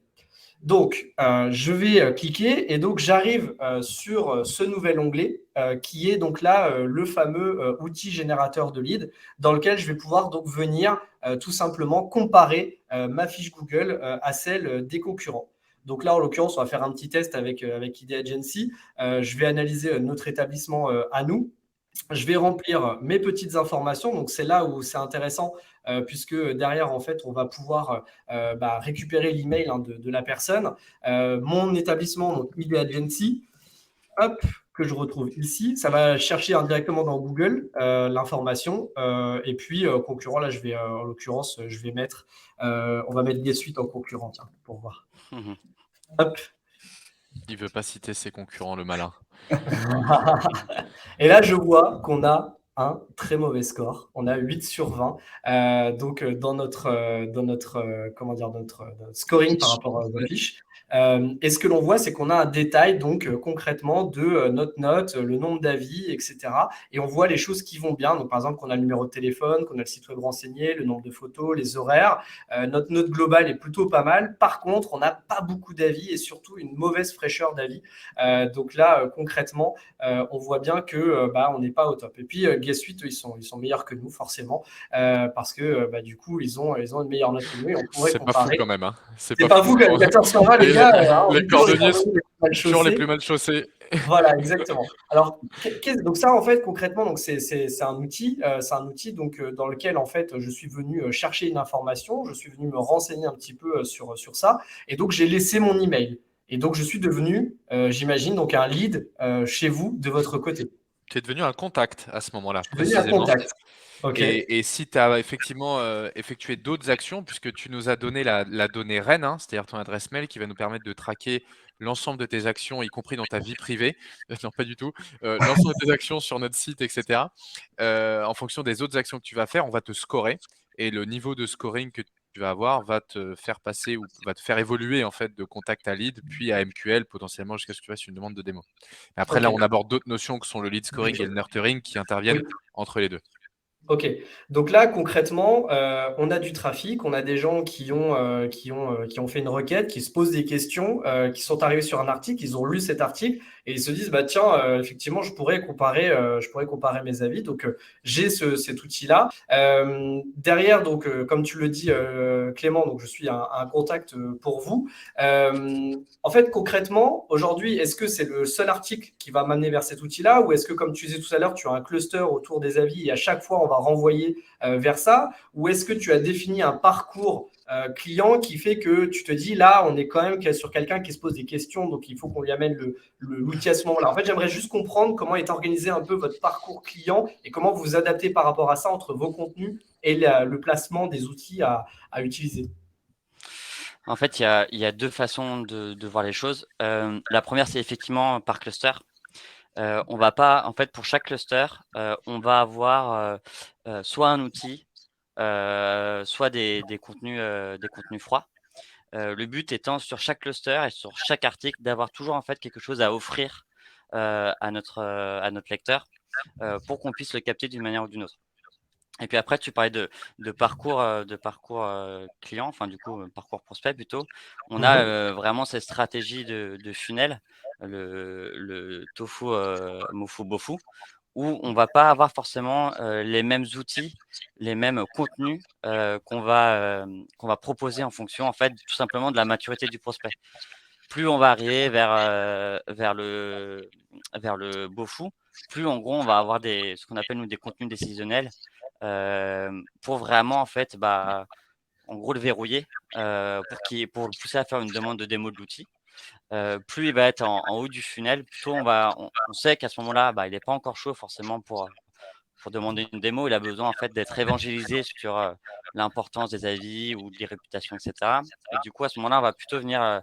Donc, je vais cliquer et donc j'arrive sur ce nouvel onglet qui est donc là le fameux outil générateur de leads dans lequel je vais pouvoir donc venir tout simplement comparer ma fiche Google à celle des concurrents. Donc là, en l'occurrence, on va faire un petit test avec Idea Agency. Je vais analyser notre établissement à nous. Je vais remplir mes petites informations. Donc, c'est là où c'est intéressant puisque derrière, en fait, on va pouvoir récupérer l'email de la personne. Mon établissement, donc Idea Agency, hop, que je retrouve ici. Ça va chercher directement dans Google l'information. Et puis, concurrent, là, en l'occurrence, on va mettre G Suite en concurrent, tiens, pour voir. Hop. Il veut pas citer ses concurrents, le malin. Et là, je vois qu'on a un très mauvais score. On a 8 sur 20 dans notre scoring par rapport à vos fiches. Et ce que l'on voit, c'est qu'on a un détail donc concrètement de notre note, le nombre d'avis, etc. Et on voit les choses qui vont bien. Donc, par exemple, qu'on a le numéro de téléphone, qu'on a le site web renseigné, le nombre de photos, les horaires. Notre note globale est plutôt pas mal. Par contre, on n'a pas beaucoup d'avis et surtout une mauvaise fraîcheur d'avis. Donc là, concrètement, on voit bien que on n'est pas au top. Et puis G Suite, ils sont meilleurs que nous forcément parce que du coup ils ont une meilleure note que nous et on pourrait C'est pas fou comparer. quand même. Hein. C'est pas vous, 1420 les gars. Les cordonniers sont toujours les plus mal chaussés. Voilà, exactement. Alors, donc ça, en fait, concrètement, donc c'est un outil, donc dans lequel en fait je suis venu chercher une information, je suis venu me renseigner un petit peu sur ça, et donc j'ai laissé mon email. Et donc je suis devenu, j'imagine, donc un lead chez vous de votre côté. Tu es devenu un contact à ce moment-là, Je suis devenu un précisément. contact. Ok. Et si tu as effectivement effectué d'autres actions, puisque tu nous as donné la donnée REN, hein, c'est-à-dire ton adresse mail qui va nous permettre de traquer l'ensemble de tes actions, y compris dans ta vie privée, non pas du tout, l'ensemble de tes actions sur notre site, etc. En fonction des autres actions que tu vas faire, on va te scorer et le niveau de scoring que tu vas avoir va te faire passer ou va te faire évoluer en fait de contact à lead, puis à MQL potentiellement jusqu'à ce que tu fasses une demande de démo. Mais après Ok. là, on aborde d'autres notions que sont le lead scoring et le nurturing qui interviennent Oui. entre les deux. Ok, donc là concrètement, on a du trafic, on a des gens qui ont fait une requête, qui se posent des questions, qui sont arrivés sur un article, ils ont lu cet article et ils se disent bah tiens, effectivement je pourrais comparer mes avis. Donc j'ai cet outil-là. Derrière, donc comme tu le dis Clément, donc je suis un contact pour vous. En fait, concrètement, aujourd'hui, est-ce que c'est le seul article qui va m'amener vers cet outil-là ou est-ce que, comme tu disais tout à l'heure, tu as un cluster autour des avis et à chaque fois, on va renvoyer vers ça? Ou est-ce que tu as défini un parcours client qui fait que tu te dis, là, on est quand même sur quelqu'un qui se pose des questions, donc il faut qu'on lui amène l'outil à ce moment-là. En fait, j'aimerais juste comprendre comment est organisé un peu votre parcours client et comment vous vous adaptez par rapport à ça entre vos contenus et le placement des outils à utiliser. En fait, il y a 2 façons de voir les choses. La première, c'est effectivement par cluster. On va pas en fait, pour chaque cluster, on va avoir, soit un outil, soit des contenus froids. Le but étant sur chaque cluster et sur chaque article d'avoir toujours en fait quelque chose à offrir, à notre lecteur, pour qu'on puisse le capter d'une manière ou d'une autre. Et puis après, tu parlais de parcours client, enfin du coup, parcours prospect plutôt. On a, Mhm. vraiment cette stratégie de funnel, le tofu, mofu, bofu, où on va pas avoir forcément, les mêmes outils, les mêmes contenus, qu'on va proposer en fonction, en fait, tout simplement de la maturité du prospect. Plus on va arriver vers le bofu, plus en gros on va avoir ce qu'on appelle nous des contenus décisionnels, pour vraiment en fait, en gros le verrouiller, pour le pousser à faire une demande de démo de l'outil. Plus il va être en haut du funnel, plutôt on sait qu'à ce moment-là, il est pas encore chaud forcément pour demander une démo. Il a besoin en fait d'être évangélisé sur, l'importance des avis ou des réputations et cetera, et du coup à ce moment-là, on va plutôt venir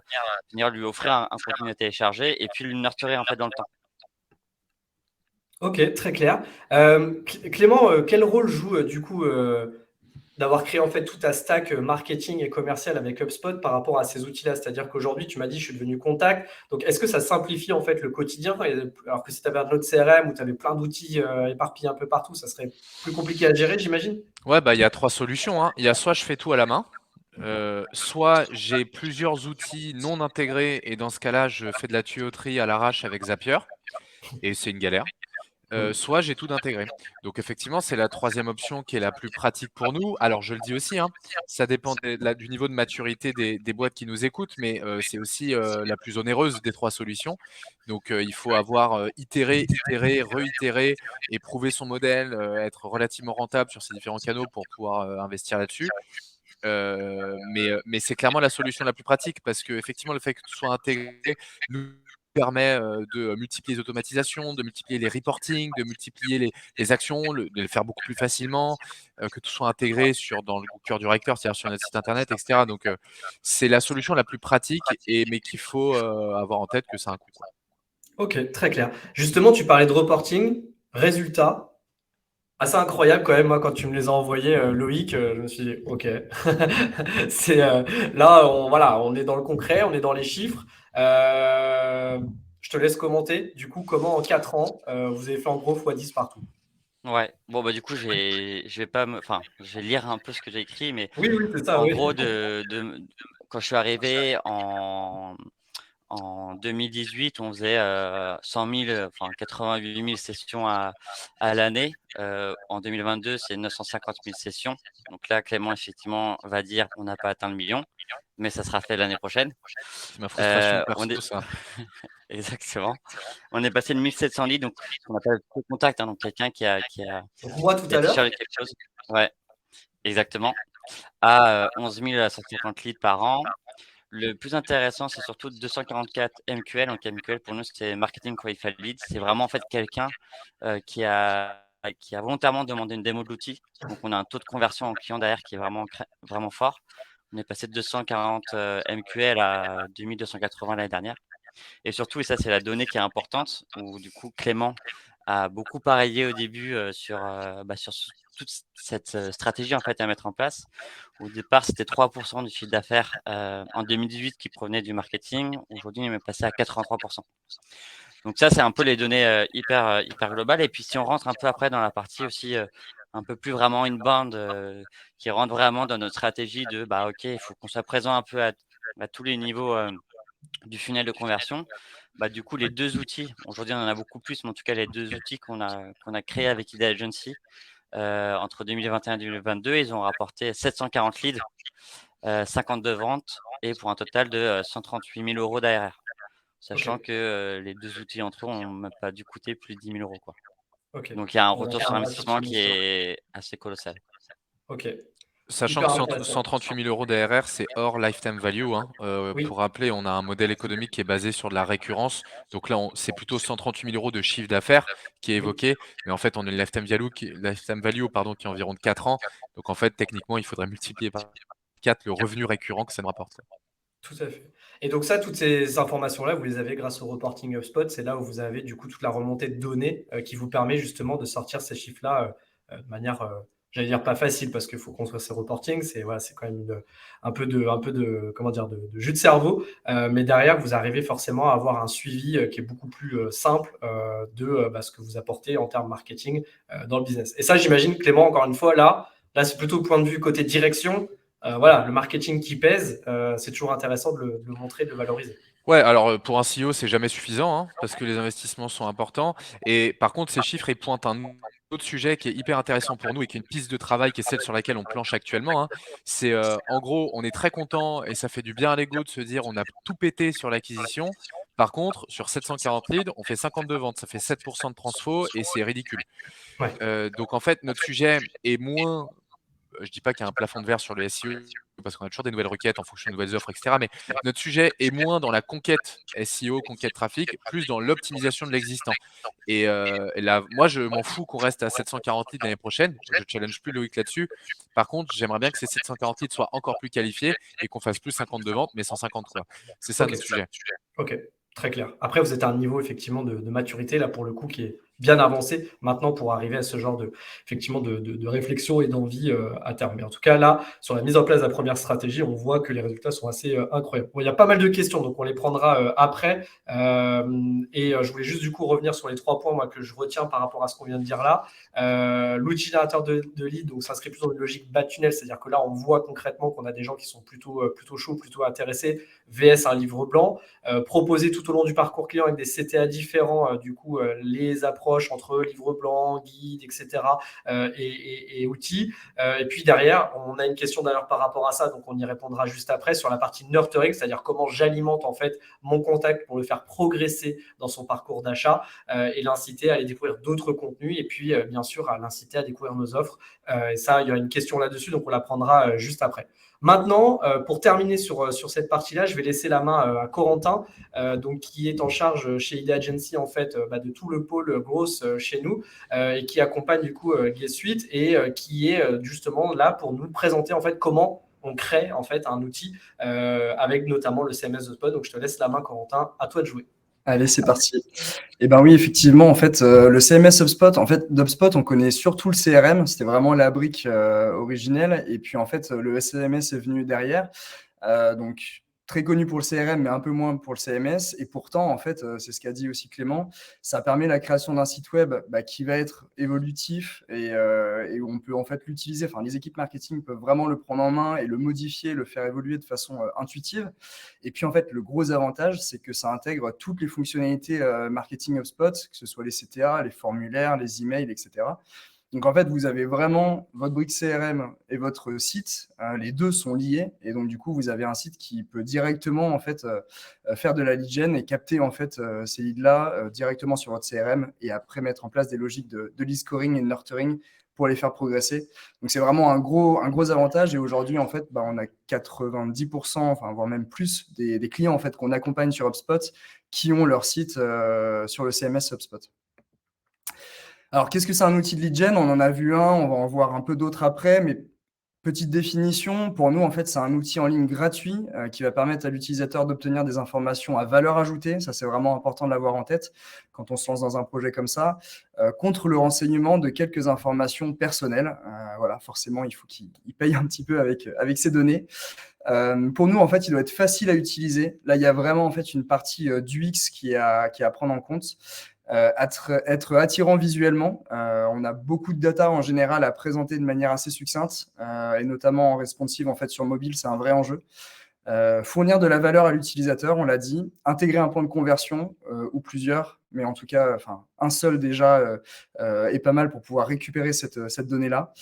lui offrir un contenu à télécharger et puis le nurturer en fait dans le temps. Ok, très clair. Clément, quel rôle joue du coup d'avoir créé en fait tout ta stack marketing et commercial avec HubSpot par rapport à ces outils-là? C'est-à-dire qu'aujourd'hui, tu m'as dit, je suis devenu contact. Donc, est-ce que ça simplifie en fait le quotidien? Alors que si tu avais un autre CRM où tu avais plein d'outils éparpillés un peu partout, ça serait plus compliqué à gérer, j'imagine? Ouais, il y a 3 solutions, hein. Il y a soit je fais tout à la main, soit j'ai plusieurs outils non intégrés et dans ce cas-là, je fais de la tuyauterie à l'arrache avec Zapier et c'est une galère. Mm. Soit j'ai tout d'intégré. Donc effectivement, c'est la troisième option qui est la plus pratique pour nous. Alors je le dis aussi, hein, ça dépend du niveau de maturité des boîtes qui nous écoutent, mais c'est aussi la plus onéreuse des 3 solutions. Donc il faut avoir itéré, réitéré et prouver son modèle, être relativement rentable sur ces différents canaux pour pouvoir investir là-dessus. Mais c'est clairement la solution la plus pratique parce qu'effectivement, le fait que tout soit intégré nous permet, de multiplier les automatisations, de multiplier les reporting, de multiplier les actions, de les faire beaucoup plus facilement, que tout soit intégré dans le cœur du recteur, c'est-à-dire sur notre site internet et cetera. Donc, c'est la solution la plus pratique mais qu'il faut, avoir en tête que ça a un coût, quoi. Ok, très clair. Justement, tu parlais de reporting, résultats. Assez incroyable quand même, moi, quand tu me les as envoyés, Loïc, je me suis dit: «OK». C'est, là, voilà, on est dans le concret, on est dans les chiffres. Je te laisse commenter. Du coup, comment en 4 ans, vous avez fait en gros x10 partout? Ouais, bon, du coup, je vais pas je vais lire un peu ce que j'ai écrit, mais Oui, oui, c'est ça, en oui. gros quand je suis arrivé en 2018, on faisait, 100 000, 88 000 sessions à l'année. En 2022, c'est 950 000 sessions. Donc là, Clément, effectivement, va dire: «On n'a pas atteint le million», mais ça sera fait l'année prochaine. C'est ma frustration On perso est ça. exactement. On est passé de 1 700 leads, donc ce qu'on appelle pro contact, hein, donc quelqu'un Donc moi, tout qui a à l'heure. téléchargé quelque chose. Ouais, exactement, à, 11 150 leads par an. Le plus intéressant, c'est surtout 244 MQL. Donc MQL pour nous, c'est Marketing Qualified Lead. C'est vraiment en fait quelqu'un, qui a volontairement demandé une démo de l'outil. Donc on a un taux de conversion en client derrière qui est vraiment fort. On est passé de 240, MQL à 2 280 l'année dernière. Et surtout, et ça c'est la donnée qui est importante, où du coup Clément a beaucoup parié au début, sur toute cette, stratégie en fait à mettre en place. Au départ, c'était 3 du chiffre d'affaires, en 2018 qui provenait du marketing. Aujourd'hui, on est passé à 83. Donc ça, c'est un peu les données, hyper globales, et puis si on rentre un peu après dans la partie aussi, un peu plus vraiment inbound, qui rentre vraiment dans notre stratégie de, OK, il faut qu'on soit présent un peu à tous les niveaux, du funnel de conversion. Du coup, les 2 outils, aujourd'hui on en a beaucoup plus, mais en tout cas les 2 outils qu'on a créés avec Idea Agency, entre 2021 et 2022, ils ont rapporté 740 leads, 52 ventes, et pour un total de, 138 000 € d'ARR. Sachant OK, que, les 2 outils entre eux ont même pas dû coûter plus de 10 000 € quoi. OK. Donc il y a un On va retour faire sur un retour sur investissement qui l'investissement. est assez colossal. OK, Sachant hyper que intéressant. 138 000 € d'ARR, c'est hors lifetime value, hein. Oui, Pour rappeler, on a un modèle économique qui est basé sur de la récurrence. Donc là, c'est plutôt 138 000 € de chiffre d'affaires qui est oui, évoqué. Mais en fait, on a une lifetime value, pardon, qui est environ de 4 ans. Donc en fait, techniquement, il faudrait multiplier par 4 le revenu récurrent que ça nous rapporte. tout à fait. Et donc ça, toutes ces informations-là, vous les avez grâce au reporting HubSpot. C'est là où vous avez du coup toute la remontée de données, qui vous permet justement de sortir ces chiffres-là, de manière, j'allais dire pas facile parce qu'il faut construire ses reportings, c'est voilà, c'est quand même un peu de comment dire, de jus de cerveau, mais derrière, vous arrivez forcément à avoir un suivi qui est beaucoup plus simple de ce que vous apportez en termes marketing dans le business. Et ça, j'imagine, Clément, encore une fois, là c'est plutôt au point de vue côté direction. Voilà, le marketing qui pèse, c'est toujours intéressant de le montrer, de le valoriser. Ouais, alors, pour un CEO, c'est jamais suffisant, hein, parce que les investissements sont importants et par contre, ces chiffres, ils pointent un autre sujet qui est hyper intéressant pour nous et qui est une piste de travail qui est celle sur laquelle on planche actuellement, hein. C'est, en gros, on est très content et ça fait du bien à l'ego de se dire: «On a tout pété sur l'acquisition». Par contre, sur 740 leads, on fait 52 ventes, ça fait 7 de transfo et c'est ridicule. Ouais. Donc en fait, notre sujet est moins je dis pas qu'il y a un plafond de verre sur le SEO parce qu'on a toujours des nouvelles requêtes en fonction de nouvelles offres, et cetera. Mais notre sujet est moins dans la conquête SEO, conquête trafic, plus dans l'optimisation de l'existant. Et là, moi, je m'en fous qu'on reste à 740 leads l'année prochaine. Je challenge plus Loïc là-dessus. Par contre, j'aimerais bien que ces 740 leads soient encore plus qualifiés et qu'on fasse plus 52 ventes, mais 150 quoi. C'est ça Ok. notre sujet. Ok, très clair. Après, vous êtes à un niveau effectivement de maturité, là, pour le coup, qui est bien avancé maintenant pour arriver à ce genre effectivement, de réflexion et d'envie à terme. Mais en tout cas, là, sur la mise en place de la première stratégie, on voit que les résultats sont assez incroyables. Bon, il y a pas mal de questions, donc on les prendra après. Je voulais juste du coup revenir sur les 3 points moi, que je retiens par rapport à ce qu'on vient de dire là. L'outil générateur de lead, donc ça serait plutôt dans une logique bas tunnel, c'est-à-dire que là, on voit concrètement qu'on a des gens qui sont plutôt chauds, plutôt intéressés, VS un livre blanc. Proposer tout au long du parcours client avec des CTA différents, les approches entre livre blanc, guide, etc. Et outils. Et puis derrière, on a une question d'ailleurs par rapport à ça, donc on y répondra juste après, sur la partie nurturing, c'est-à-dire comment j'alimente en fait mon contact pour le faire progresser dans son parcours d'achat et l'inciter à aller découvrir d'autres contenus et puis bien sûr à l'inciter à découvrir nos offres. Et ça, il y a une question là-dessus, donc on la prendra juste après. Maintenant, pour terminer sur cette partie-là, je vais laisser la main à Corentin, donc qui est en charge chez Idea Agency en fait de tout le pôle growth chez nous et qui accompagne du coup Guest Suite et qui est justement là pour nous présenter en fait comment on crée en fait un outil avec notamment le CMS HubSpot. Donc je te laisse la main, Corentin, à toi de jouer. Allez, c'est parti. Et ben oui, effectivement, en fait, le CMS HubSpot, en fait, d'HubSpot, on connaît surtout le CRM. C'était vraiment la brique originelle. Et puis, en fait, le CMS est venu derrière. Donc, très connu pour le CRM, mais un peu moins pour le CMS. Et pourtant, en fait, c'est ce qu'a dit aussi Clément, ça permet la création d'un site web qui va être évolutif et où on peut en fait l'utiliser. Enfin, les équipes marketing peuvent vraiment le prendre en main et le modifier, le faire évoluer de façon intuitive. Et puis, en fait, le gros avantage, c'est que ça intègre toutes les fonctionnalités marketing HubSpot, que ce soit les CTA, les formulaires, les emails, etc. Donc, en fait, vous avez vraiment votre brique CRM et votre site. Les deux sont liés. Et donc, du coup, vous avez un site qui peut directement, en fait, faire de la lead gen et capter, en fait, ces leads-là directement sur votre CRM et après mettre en place des logiques de lead scoring et de nurturing pour les faire progresser. Donc, c'est vraiment un gros avantage. Et aujourd'hui, en fait, on a 90%, enfin, voire même plus des clients, en fait, qu'on accompagne sur HubSpot qui ont leur site sur le CMS HubSpot. Alors, qu'est-ce que c'est un outil de lead gen? On en a vu un, on va en voir un peu d'autres après, mais petite définition, pour nous, en fait, c'est un outil en ligne gratuit qui va permettre à l'utilisateur d'obtenir des informations à valeur ajoutée. Ça, c'est vraiment important de l'avoir en tête quand on se lance dans un projet comme ça, contre le renseignement de quelques informations personnelles. Voilà, forcément, il faut qu'il paye un petit peu avec ces données. Pour nous, en fait, il doit être facile à utiliser. Là, il y a vraiment en fait une partie d'UX qui est à prendre en compte. Être attirant visuellement. On a beaucoup de data en général à présenter de manière assez succincte et notamment en responsive en fait sur mobile, c'est un vrai enjeu. Fournir de la valeur à l'utilisateur, on l'a dit, intégrer un point de conversion ou plusieurs, mais en tout cas, un seul déjà est pas mal pour pouvoir récupérer cette donnée-là.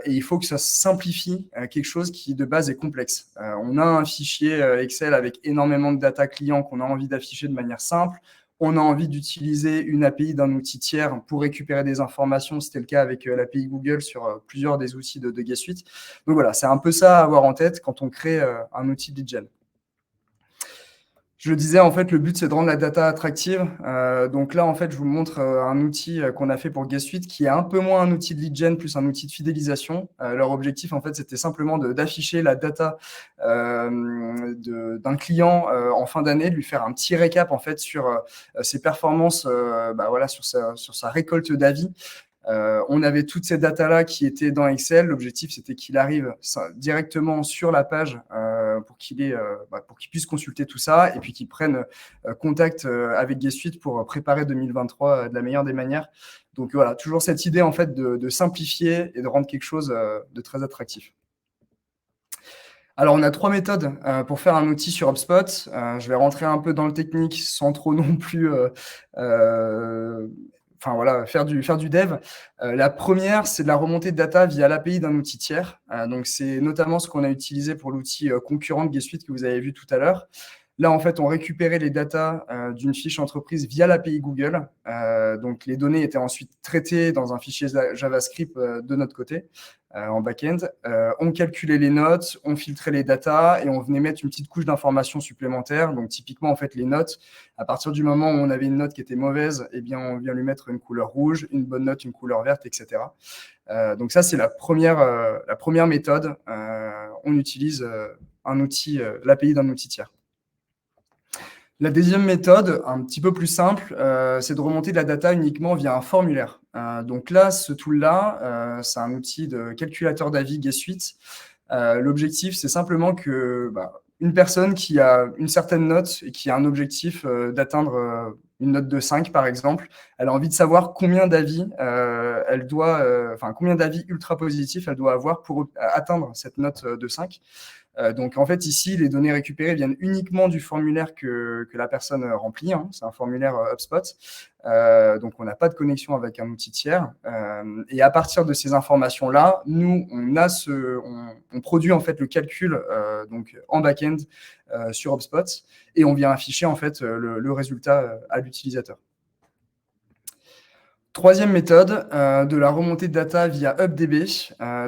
Et il faut que ça simplifie quelque chose qui de base est complexe. On a un fichier Excel avec énormément de data clients qu'on a envie d'afficher de manière simple. On a envie d'utiliser une API d'un outil tiers pour récupérer des informations. C'était le cas avec l'API Google sur plusieurs des outils de Guest Suite. Donc voilà, c'est un peu ça à avoir en tête quand on crée un outil de lead gen. Je le disais, en fait, le but, c'est de rendre la data attractive. Donc là, en fait, je vous montre un outil qu'on a fait pour Guest Suite qui est un peu moins un outil de lead gen, plus un outil de fidélisation. Leur objectif, en fait, c'était simplement d'afficher la data d'un client en fin d'année, de lui faire un petit récap, en fait, sur ses performances, sur sa récolte d'avis. On avait toutes ces datas-là qui étaient dans Excel. L'objectif, c'était qu'il arrive directement sur la page pour qu'il puisse consulter tout ça et puis qu'il prenne contact avec G Suite pour préparer 2023 de la meilleure des manières. Donc voilà, toujours cette idée en fait de simplifier et de rendre quelque chose de très attractif. Alors, on a 3 méthodes pour faire un outil sur HubSpot. Je vais rentrer un peu dans le technique sans trop non plus faire du dev. La première, c'est de la remontée de data via l'API d'un outil tiers. Donc, c'est notamment ce qu'on a utilisé pour l'outil concurrent de G Suite que vous avez vu tout à l'heure. Là, en fait, on récupérait les datas d'une fiche entreprise via l'API Google. Donc, les données étaient ensuite traitées dans un fichier JavaScript de notre côté, en back-end. On calculait les notes, on filtrait les datas et on venait mettre une petite couche d'informations supplémentaires. Donc, typiquement, en fait, les notes, à partir du moment où on avait une note qui était mauvaise, eh bien, on vient lui mettre une couleur rouge, une bonne note, une couleur verte, etc. Donc, ça, c'est la première méthode. On utilise un outil, l'API d'un outil tiers. La deuxième méthode, un petit peu plus simple, c'est de remonter de la data uniquement via un formulaire. Donc là, ce tool-là, c'est un outil de calculateur d'avis G Suite. L'objectif, c'est simplement que une personne qui a une certaine note et qui a un objectif d'atteindre une note de 5, par exemple, elle a envie de savoir combien d'avis combien d'avis ultra positifs elle doit avoir pour atteindre cette note de 5. Donc, en fait, ici, les données récupérées viennent uniquement du formulaire que la personne remplit. C'est un formulaire HubSpot. Donc, on n'a pas de connexion avec un outil tiers. Et à partir de ces informations-là, nous, on produit en fait le calcul donc en back-end sur HubSpot et on vient afficher en fait le résultat à l'utilisateur. Troisième méthode, de la remontée de data via HubDB.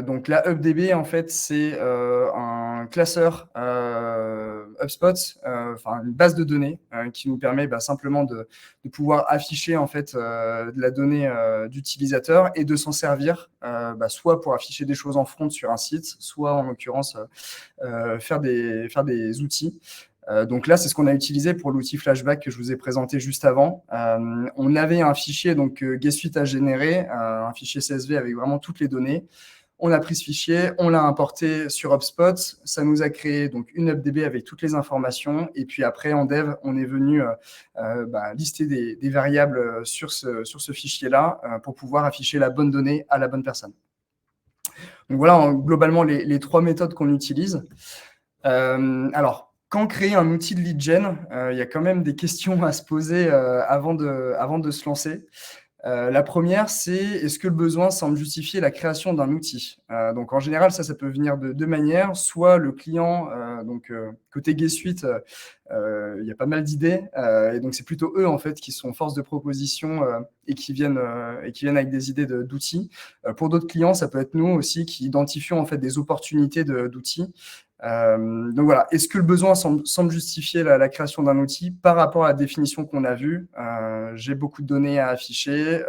Donc là, HubDB, en fait, c'est un classeur HubSpot, une base de données qui nous permet simplement de pouvoir afficher en fait de la donnée d'utilisateur et de s'en servir soit pour afficher des choses en front sur un site, soit en l'occurrence faire des outils. Donc là, c'est ce qu'on a utilisé pour l'outil Flashback que je vous ai présenté juste avant. On avait un fichier G Suite a généré, un fichier CSV avec vraiment toutes les données. On a pris ce fichier, on l'a importé sur HubSpot. Ça nous a créé donc une HubDB avec toutes les informations. Et puis après, en dev, on est venu lister des variables sur ce fichier-là pour pouvoir afficher la bonne donnée à la bonne personne. Donc voilà, globalement, les 3 méthodes qu'on utilise. Alors, quand créer un outil de lead gen, il y a quand même des questions à se poser avant de se lancer. La première, c'est est-ce que le besoin semble justifier la création d'un outil? Donc, en général, ça peut venir de 2 manières. Soit le client, côté G Suite, il y a pas mal d'idées. Et donc, c'est plutôt eux, en fait, qui sont force de proposition et qui viennent avec des idées d'outils. Pour d'autres clients, ça peut être nous aussi qui identifions, en fait, des opportunités d'outils. Donc voilà, est-ce que le besoin semble justifier la création d'un outil par rapport à la définition qu'on a vue? J'ai beaucoup de données à afficher.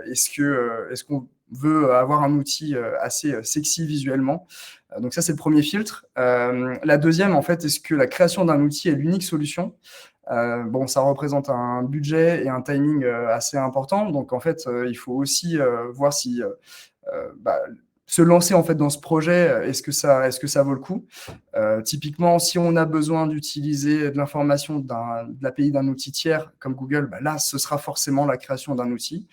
Est-ce qu'on veut avoir un outil assez sexy visuellement? Donc ça, c'est le premier filtre. La deuxième, en fait, est-ce que la création d'un outil est l'unique solution? Ça représente un budget et un timing assez important. Donc en fait, il faut aussi voir si se lancer en fait dans ce projet, est-ce que ça vaut le coup? Typiquement, si on a besoin d'utiliser de l'information de l'API d'un outil tiers comme Google, là, ce sera forcément la création d'un outil.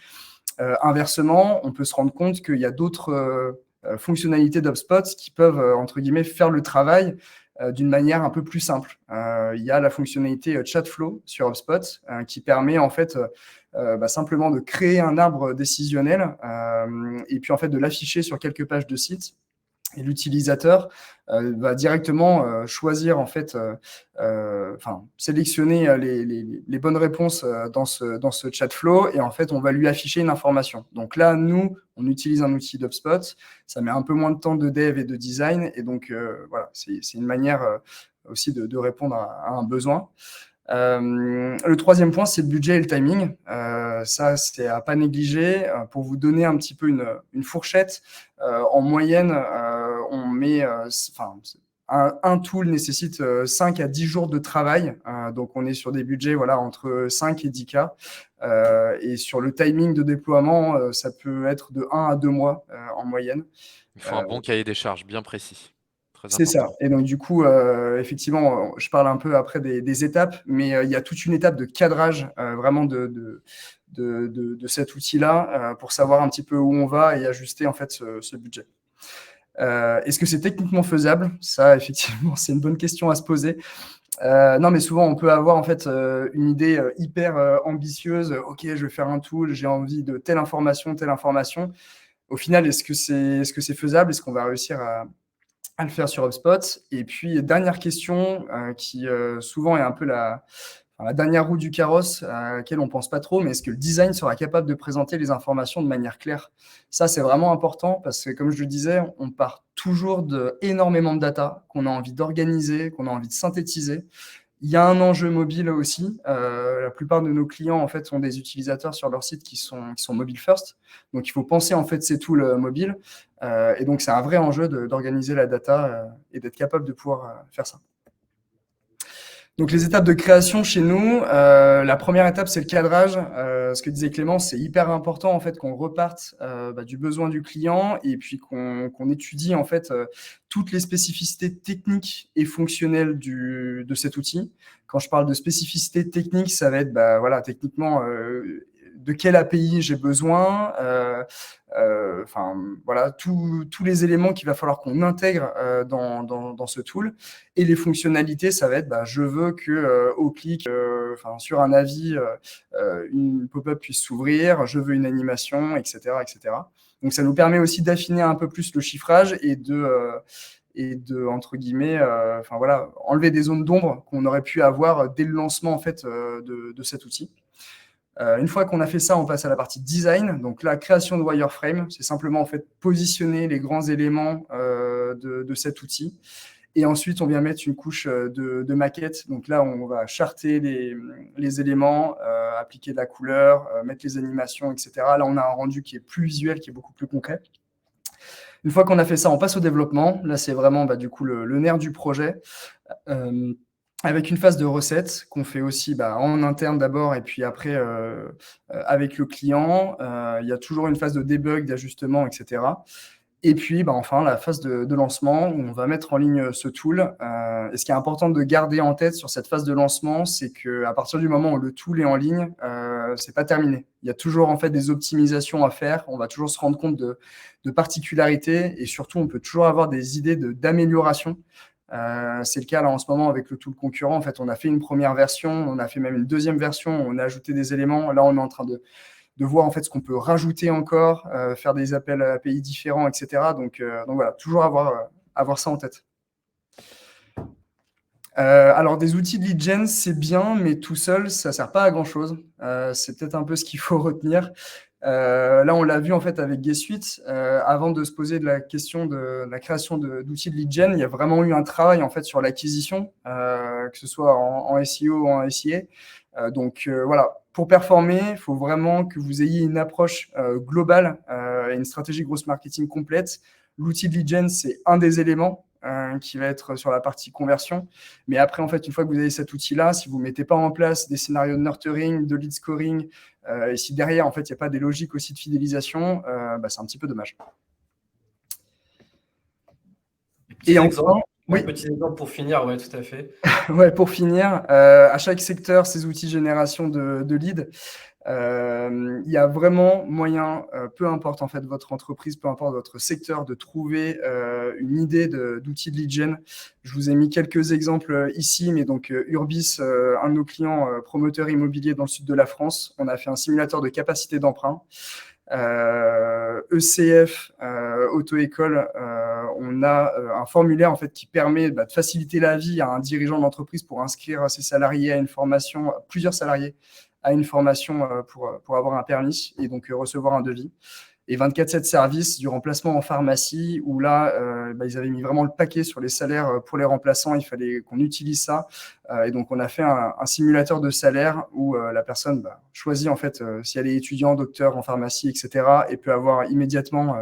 Inversement, on peut se rendre compte qu'il y a d'autres fonctionnalités d'HubSpot qui peuvent, entre guillemets, faire le travail d'une manière un peu plus simple. Il y a la fonctionnalité Chatflow sur HubSpot qui permet en fait simplement de créer un arbre décisionnel et puis en fait de l'afficher sur quelques pages de site. Et l'utilisateur va directement choisir en fait, sélectionner les bonnes réponses dans ce chat flow et en fait on va lui afficher une information. Donc là, nous, on utilise un outil d'HubSpot, ça met un peu moins de temps de dev et de design et donc voilà, c'est une manière aussi de répondre à un besoin. Le troisième point, c'est le budget et le timing. Ça, c'est à pas négliger. Pour vous donner un petit peu une fourchette, en moyenne, on met, un tool nécessite 5 à 10 jours de travail. Donc, on est sur des budgets entre 5 et 10K. Et sur le timing de déploiement, ça peut être de 1 à 2 mois en moyenne. Il faut un bon cahier des charges bien précis. Très C'est ça. important. Et donc, du coup, effectivement, je parle un peu après des étapes, mais il y a toute une étape de cadrage vraiment de cet outil-là pour savoir un petit peu où on va et ajuster en fait ce budget. Est-ce que c'est techniquement faisable? Ça, effectivement, c'est une bonne question à se poser. Non, mais souvent, on peut avoir en fait une idée hyper ambitieuse. OK, je vais faire un tool, j'ai envie de telle information, telle information. Au final, est-ce que c'est faisable? Est-ce qu'on va réussir à le faire sur HubSpot? Et puis, dernière question qui souvent est un peu la dernière roue du carrosse à laquelle on pense pas trop, mais est-ce que le design sera capable de présenter les informations de manière claire? Ça, c'est vraiment important parce que, comme je le disais, on part toujours d'énormément de data qu'on a envie d'organiser, qu'on a envie de synthétiser. Il y a un enjeu mobile aussi. La plupart de nos clients, en fait, sont des utilisateurs sur leur site qui sont mobile first. Donc, il faut penser, en fait, ces tools mobiles. Et donc, c'est un vrai enjeu d'organiser la data et d'être capable de pouvoir faire ça. Donc, les étapes de création chez nous, la première étape, c'est le cadrage. Ce que disait Clément, c'est hyper important en fait qu'on reparte du besoin du client et puis qu'on étudie en fait toutes les spécificités techniques et fonctionnelles de cet outil. Quand je parle de spécificités techniques, ça va être techniquement de quelle API j'ai besoin, tous les éléments qu'il va falloir qu'on intègre dans ce tool. Et les fonctionnalités, ça va être, je veux que au clic, sur un avis, une pop-up puisse s'ouvrir, je veux une animation, etc., etc. Donc, ça nous permet aussi d'affiner un peu plus le chiffrage et de entre guillemets, enlever des zones d'ombre qu'on aurait pu avoir dès le lancement en fait de cet outil. Une fois qu'on a fait ça, on passe à la partie design. Donc, la création de wireframe, c'est simplement en fait positionner les grands éléments de cet outil. Et ensuite, on vient mettre une couche de maquette. Donc là, on va charter les éléments, appliquer de la couleur, mettre les animations, etc. Là, on a un rendu qui est plus visuel, qui est beaucoup plus concret. Une fois qu'on a fait ça, on passe au développement. Là, c'est vraiment le nerf du projet. Avec une phase de recette qu'on fait aussi en interne d'abord et puis après avec le client. Il y a toujours une phase de debug, d'ajustement, etc. Et puis, enfin, la phase de lancement où on va mettre en ligne ce tool. Et ce qui est important de garder en tête sur cette phase de lancement, c'est qu'à partir du moment où le tool est en ligne, c'est pas terminé. Il y a toujours en fait des optimisations à faire. On va toujours se rendre compte de particularités et surtout, on peut toujours avoir des idées d'amélioration. C'est le cas là en ce moment avec le tool concurrent. En fait, on a fait une première version, on a fait même une deuxième version, on a ajouté des éléments. Là, on est en train de voir en fait ce qu'on peut rajouter encore, faire des appels à API différents, etc. Donc voilà, toujours avoir ça en tête. Alors, des outils de lead gen, c'est bien, mais tout seul, ça ne sert pas à grand-chose. C'est peut-être un peu ce qu'il faut retenir. Là, on l'a vu en fait avec G Suite. Avant de se poser de la question de la création d'outils de lead gen, il y a vraiment eu un travail en fait sur l'acquisition, que ce soit en SEO ou en SIA. Voilà, pour performer, il faut vraiment que vous ayez une approche globale et une stratégie gross marketing complète. L'outil de lead gen, c'est un des éléments qui va être sur la partie conversion. Mais après, en fait, une fois que vous avez cet outil-là, si vous ne mettez pas en place des scénarios de nurturing, de lead scoring, et si derrière, en fait, il n'y a pas des logiques aussi de fidélisation, c'est un petit peu dommage. Et enfin, oui. Un petit exemple pour finir, oui, tout à fait. Ouais, pour finir, à chaque secteur, ces outils génération de leads, il y a vraiment moyen, peu importe en fait votre entreprise, peu importe votre secteur, de trouver une idée d'outils de lead gen. Je vous ai mis quelques exemples ici, mais donc Urbis, un de nos clients promoteurs immobiliers dans le sud de la France, on a fait un simulateur de capacité d'emprunt. ECF, auto-école, on a un formulaire en fait qui permet de faciliter la vie à un dirigeant d'entreprise pour inscrire ses salariés à une formation, plusieurs salariés à une formation pour avoir un permis et donc recevoir un devis. Et 24/7 services du remplacement en pharmacie où là, ils avaient mis vraiment le paquet sur les salaires pour les remplaçants. Il fallait qu'on utilise ça. Et donc, on a fait un simulateur de salaire où la personne choisit en fait si elle est étudiant, docteur en pharmacie, etc. et peut avoir immédiatement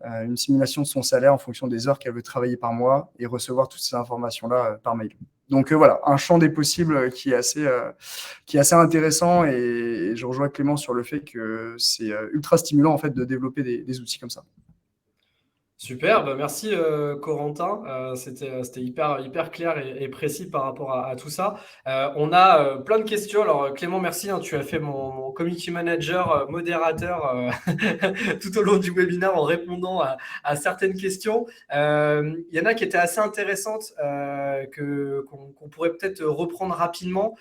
une simulation de son salaire en fonction des heures qu'elle veut travailler par mois et recevoir toutes ces informations-là par mail. Donc voilà, un champ des possibles qui est assez intéressant, et je rejoins Clément sur le fait que c'est ultra stimulant en fait de développer des outils comme ça. Super, bah merci Corentin. C'était hyper clair et précis par rapport à tout ça. On a plein de questions. Alors Clément, merci, hein, tu as fait mon community manager, modérateur tout au long du webinaire en répondant à certaines questions. Il y en a qui étaient assez intéressantes qu'on pourrait peut-être reprendre rapidement.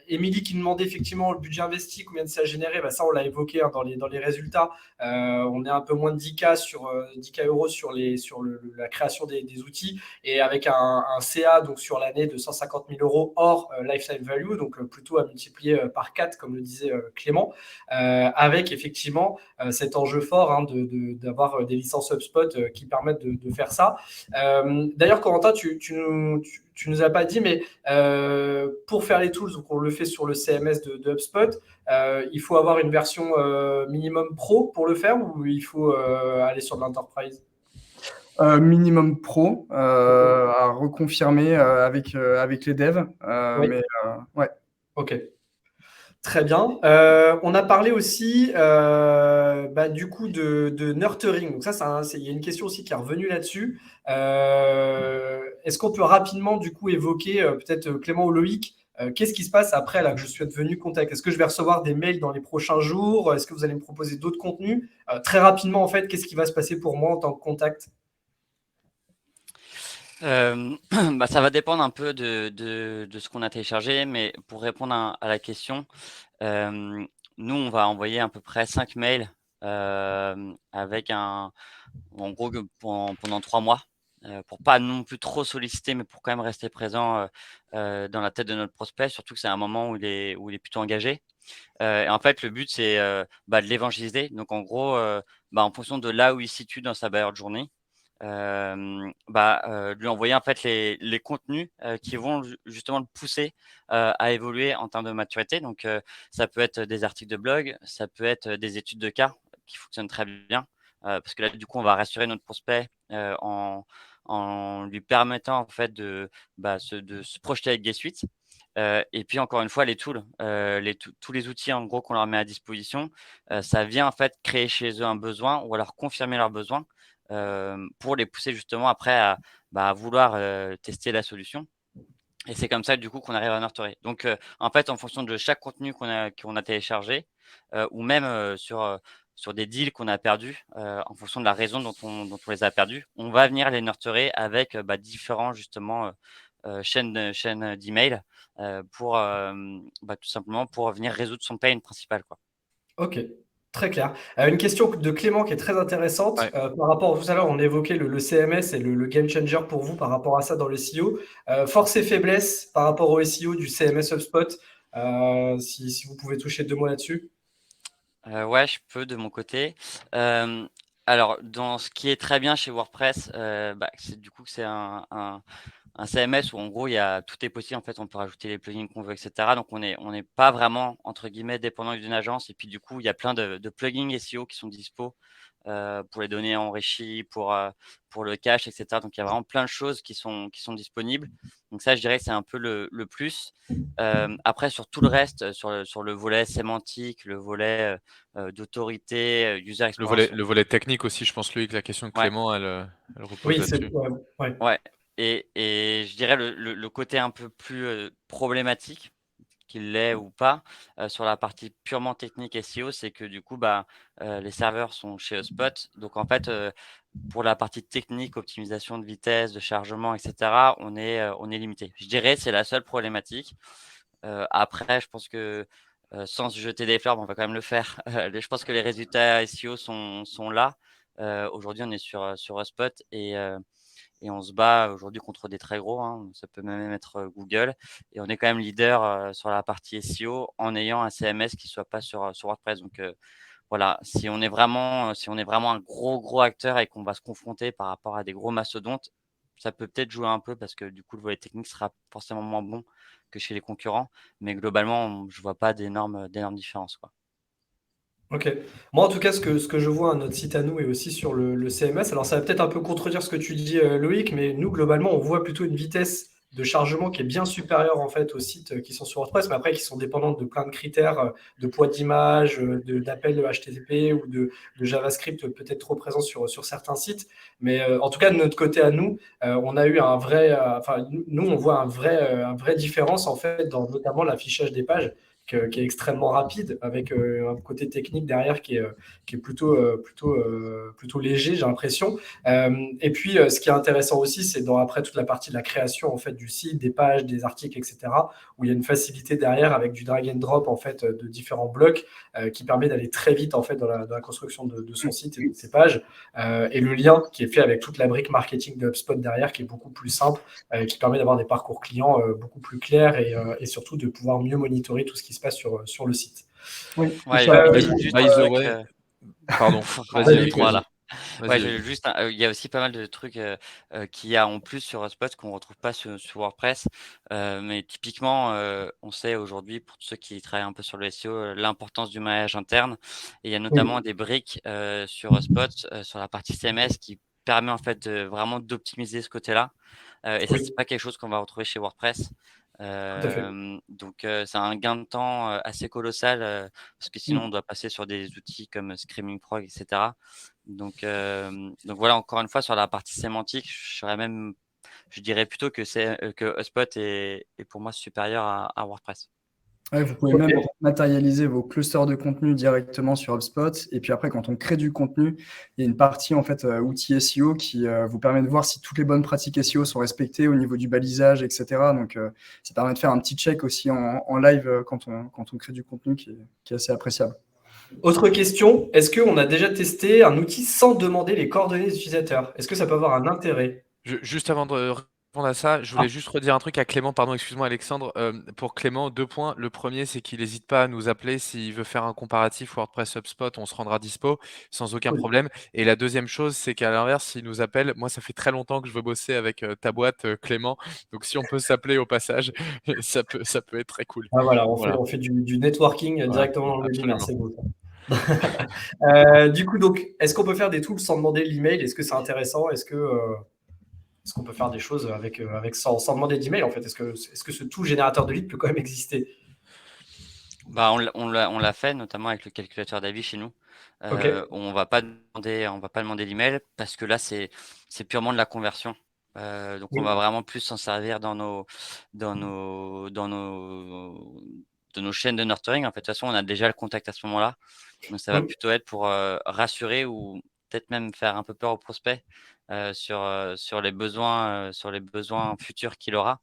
Émilie qui demandait effectivement le budget investi, combien de ça a généré. Bah, ça, on l'a évoqué, hein, dans les résultats. On est un peu moins de 10K sur 10K euros sur la création des outils, et avec un CA donc sur l'année de 150 000 euros hors lifetime value, donc plutôt à multiplier par 4, comme le disait Clément, avec effectivement cet enjeu fort, hein, d'avoir des licences HubSpot qui permettent de faire ça. D'ailleurs, Corentin, tu nous as pas dit, mais pour faire les tools, donc on le fait sur le CMS de HubSpot, il faut avoir une version minimum pro pour le faire, ou il faut aller sur de l'enterprise? Minimum pro, à reconfirmer avec les devs. Oui. Mais ouais. Ok. Très bien. On a parlé aussi du coup de nurturing. Donc ça, il y a une question aussi qui est revenue là-dessus. Est-ce qu'on peut rapidement du coup évoquer, peut-être Clément ou Loïc, qu'est-ce qui se passe après là que je suis devenu contact? Est-ce que je vais recevoir des mails dans les prochains jours? Est-ce que vous allez me proposer d'autres contenus? Très rapidement, en fait, qu'est-ce qui va se passer pour moi en tant que contact? Ça va dépendre un peu de ce qu'on a téléchargé, mais pour répondre à la question, nous, on va envoyer à peu près 5 mails avec en gros, pendant 3 mois, pour pas non plus trop solliciter, mais pour quand même rester présent dans la tête de notre prospect, surtout que c'est un moment où il est plutôt engagé. Et en fait, le but, c'est de l'évangéliser. Donc, en gros, en fonction de là où il se situe dans sa buyer journey, lui envoyer en fait les contenus qui vont justement le pousser à évoluer en termes de maturité. Donc, ça peut être des articles de blog, ça peut être des études de cas qui fonctionnent très bien, parce que là, du coup, on va rassurer notre prospect en lui permettant en fait de se projeter avec G Suite. Et puis encore une fois, les tools, tous les outils en gros qu'on leur met à disposition, ça vient en fait créer chez eux un besoin ou alors confirmer leurs besoins, pour les pousser justement après à vouloir tester la solution. Et c'est comme ça du coup qu'on arrive à nurturer. Donc, en fait, en fonction de chaque contenu qu'on a téléchargé, ou même sur des deals qu'on a perdus, en fonction de la raison dont on les a perdus, on va venir les nurturer avec différents justement chaînes d'email, pour tout simplement pour venir résoudre son pain principal, quoi. Ok, très clair. Une question de Clément qui est très intéressante. Ouais. Par rapport, tout à l'heure, on évoquait le CMS et le game changer pour vous par rapport à ça dans le SEO. Force et faiblesse par rapport au SEO du CMS HubSpot. Si vous pouvez toucher 2 mots là-dessus. Ouais, je peux de mon côté. Alors dans ce qui est très bien chez WordPress, c'est du coup que c'est un CMS où en gros tout est possible en fait, on peut rajouter les plugins qu'on veut et cetera. Donc on n'est pas vraiment entre guillemets «dépendant» d'une agence, et puis du coup, il y a plein de plugins SEO qui sont dispo, pour les données enrichies, pour le cache et cetera. Donc il y a vraiment plein de choses qui sont disponibles. Donc ça, je dirais que c'est un peu le plus. Après sur tout le reste, sur le volet sémantique, le volet, d'autorité, user experience. Le volet technique aussi, je pense, Loïc, la question de Ouais. Clément, elle repose Oui, c'est là-dessus. ouais. Ouais, et je dirais le côté un peu plus problématique, qu'il l'est ou pas, sur la partie purement technique SEO, c'est que du coup, les serveurs sont chez HubSpot. Donc en fait, pour la partie technique, optimisation de vitesse, de chargement et cetera, on est limité. Je dirais, c'est la seule problématique. Après, je pense que, sans se jeter des fleurs, mais on va quand même le faire. Je pense que les résultats SEO sont là. Aujourd'hui, on est sur HubSpot, et on se bat aujourd'hui contre des très gros, hein. Ça peut même être Google, et on est quand même leader sur la partie SEO en ayant un CMS qui soit pas sur WordPress. Donc voilà, si on est vraiment un gros acteur et qu'on va se confronter par rapport à des gros mastodontes, ça peut peut-être jouer un peu parce que du coup, le volet technique sera forcément moins bon que chez les concurrents. Mais globalement, je vois pas d'énormes différences, quoi. Ok. Moi, en tout cas, ce que je vois à notre site à nous et aussi sur le CMS, alors ça va peut-être un peu contredire ce que tu dis, Loïc, mais nous, globalement, on voit plutôt une vitesse de chargement qui est bien supérieur en fait aux sites qui sont sur WordPress, mais après qui sont dépendants de plein de critères de poids d'image, d'appels HTTP ou de JavaScript peut-être trop présents sur certains sites. Mais en tout cas, de notre côté à nous, on a eu un vrai, nous on voit un vrai différence en fait dans notamment l'affichage des pages qui est extrêmement rapide avec un côté technique derrière qui est plutôt léger, j'ai l'impression. Et puis, ce qui est intéressant aussi, c'est après toute la partie de la création en fait du site, des pages, des articles, etc., où il y a une facilité derrière avec du drag and drop en fait de différents blocs qui permet d'aller très vite en fait dans la construction de son site et de ses pages. Et le lien qui est fait avec toute la brique marketing de HubSpot derrière, qui est beaucoup plus simple, qui permet d'avoir des parcours clients beaucoup plus clairs et surtout de pouvoir mieux monitorer tout ce qui se passe sur le site. Oui, Ouais, By the way, pardon, vas-y, Eric, Voilà. vas-y. Ouais, Vas-y. juste, il y a aussi pas mal de trucs qu'il y a en plus sur HubSpot qu'on retrouve pas sur WordPress. Mais typiquement, on sait aujourd'hui, pour ceux qui travaillent un peu sur le SEO, l'importance du maillage interne. Et il y a notamment des briques sur HubSpot, sur la partie CMS qui permet en fait vraiment d'optimiser ce côté-là. Et ça, Oui, c'est pas quelque chose qu'on va retrouver chez WordPress. tout à fait. Donc, c'est un gain de temps assez colossal parce que sinon, on Mm. doit passer sur des outils comme Screaming Frog, etc. Donc voilà, encore une fois, sur la partie sémantique, je dirais plutôt que HubSpot est pour moi supérieur à WordPress. Ouais, vous pouvez Ok. même matérialiser vos clusters de contenu directement sur HubSpot. Et puis après, quand on crée du contenu, il y a une partie en fait outils SEO qui vous permet de voir si toutes les bonnes pratiques SEO sont respectées au niveau du balisage, etc. Donc, ça permet de faire un petit check aussi en live quand on crée du contenu qui est assez appréciable. Autre question, est-ce qu'on a déjà testé un outil sans demander les coordonnées des utilisateurs? Est-ce que ça peut avoir un intérêt? Juste avant de répondre à ça, je voulais juste redire un truc à Clément. Pardon, excuse-moi Alexandre. Pour Clément, 2 points. Le premier, c'est qu'il n'hésite pas à nous appeler s'il veut faire un comparatif WordPress HubSpot. On se rendra dispo sans aucun Cool. problème. Et la deuxième chose, c'est qu'à l'inverse, s'il nous appelle, moi, ça fait très longtemps que je veux bosser avec ta boîte, Clément. Donc, si on peut s'appeler au passage, ça peut être très cool. Ah, voilà, Voilà, on fait du networking voilà, directement dans le webinaire, absolument. c'est beau ça. Du coup, donc, est-ce qu'on peut faire des tools sans demander l'email? Est-ce que c'est intéressant? Est-ce qu'on peut faire des choses sans demander d'email en fait? Est-ce que ce tool générateur de lead peut quand même exister? Bah, on l'a fait notamment avec le calculateur d'avis chez nous. Ok. On va pas demander l'email parce que là, c'est purement de la conversion. Donc on va Oui. vraiment plus s'en servir dans nos chaînes de nurturing. En fait, de toute façon, on a déjà le contact à ce moment-là. Donc ça va Mm. plutôt être pour, rassurer ou peut-être même faire un peu peur au prospect, sur les besoins futurs qu'il aura.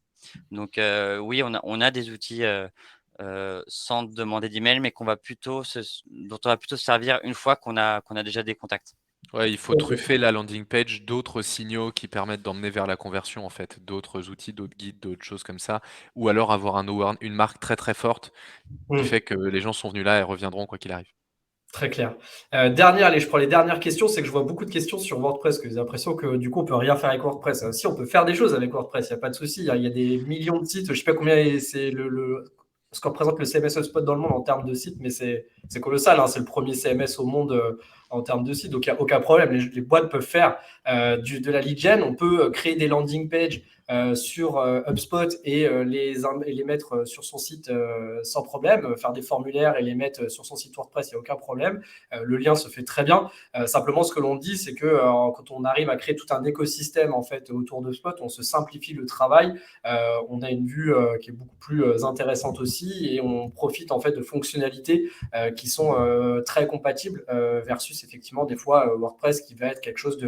Donc, oui, on a des outils, sans demander d'email, mais dont on va plutôt se servir une fois qu'on a déjà des contacts. Ouais, il faut Ok. truffer la landing page d'autres signaux qui permettent d'emmener vers la conversion, en fait, d'autres outils, d'autres guides, d'autres choses comme ça, ou alors avoir une marque très très forte qui Mm. fait que les gens sont venus là et reviendront quoi qu'il arrive. Très clair. Allez, je prends les dernières questions. C'est que je vois beaucoup de questions sur WordPress, que j'ai l'impression que du coup, on peut rien faire avec WordPress. Si, on peut faire des choses avec WordPress, il n'y a pas de souci. Il y a des millions de sites. Je ne sais pas combien c'est ce que représente le CMS HubSpot dans le monde en termes de sites, mais c'est colossal, hein. C'est le premier CMS au monde en termes de sites. Donc, il n'y a aucun problème. Les boîtes peuvent faire de la lead gen. On peut créer des landing pages sur HubSpot et les mettre sur son site sans problème, faire des formulaires et les mettre sur son site WordPress, il n'y a aucun problème. Le lien se fait très bien. Simplement, ce que l'on dit, c'est que quand on arrive à créer tout un écosystème en fait autour de HubSpot, on se simplifie le travail. On a une vue qui est beaucoup plus intéressante aussi et on profite en fait de fonctionnalités qui sont très compatibles versus effectivement des fois WordPress qui va être quelque chose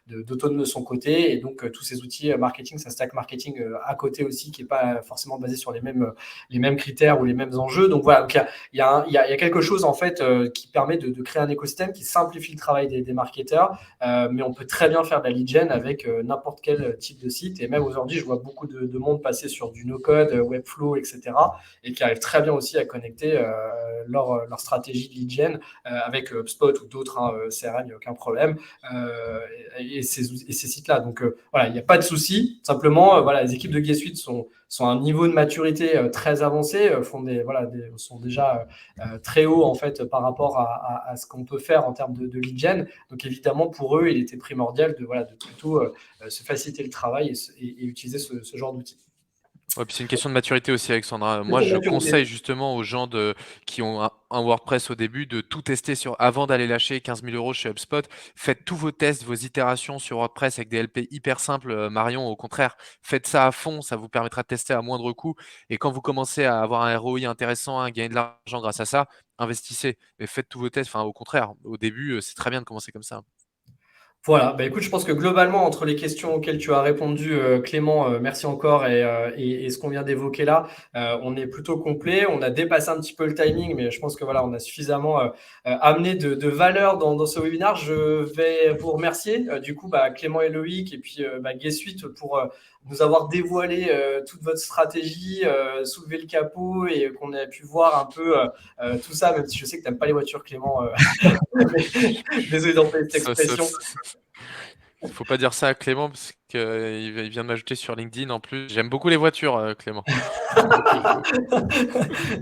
d'autonome de son côté et donc tous ces outils marketing, ça stack marketing à côté aussi qui n'est pas forcément basé sur les mêmes critères ou les mêmes enjeux. Donc voilà, donc il y a quelque chose en fait qui permet de créer un écosystème qui simplifie le travail des marketeurs, mais on peut très bien faire de la lead gen avec n'importe quel type de site et même aujourd'hui je vois beaucoup de monde passer sur du no-code, Webflow, etc. et qui arrivent très bien aussi à connecter leur stratégie de lead gen avec HubSpot ou d'autres CRM, il n'y a aucun problème. Et ces sites-là. Donc voilà, il n'y a pas de souci. Simplement, voilà, les équipes de G Suite sont à un niveau de maturité très avancé, sont déjà très hauts en fait par rapport à ce qu'on peut faire en termes de lead gen. Donc évidemment, pour eux, il était primordial de plutôt se faciliter le travail et utiliser ce genre d'outils. Ouais, puis c'est une question de maturité aussi, Alexandra. Moi, Question de je maturité. conseille justement aux gens qui ont un WordPress au début de tout tester avant d'aller lâcher 15 000 € chez HubSpot. Faites tous vos tests, vos itérations sur WordPress avec des LP hyper simples. Marion, au contraire, faites ça à fond. Ça vous permettra de tester à moindre coût. Et quand vous commencez à avoir un ROI intéressant, à gagner de l'argent grâce à ça, investissez. Mais faites tous vos tests. Enfin, au contraire, au début, c'est très bien de commencer comme ça. Voilà, bah écoute, je pense que globalement, entre les questions auxquelles tu as répondu, Clément, merci encore, et ce qu'on vient d'évoquer là, on est plutôt complet. On a dépassé un petit peu le timing, mais je pense que voilà, on a suffisamment amené de valeur dans ce webinaire. Je vais vous remercier, du coup, Clément et Loïc, et puis G-Suite pour nous avoir dévoilé toute votre stratégie, soulever le capot, et qu'on ait pu voir un peu tout ça, même si je sais que tu n'aimes pas les voitures, Clément. Désolé d'employer cette expression. Faut pas dire ça à Clément parce qu'il vient de m'ajouter sur LinkedIn en plus. J'aime beaucoup les voitures, Clément. Non,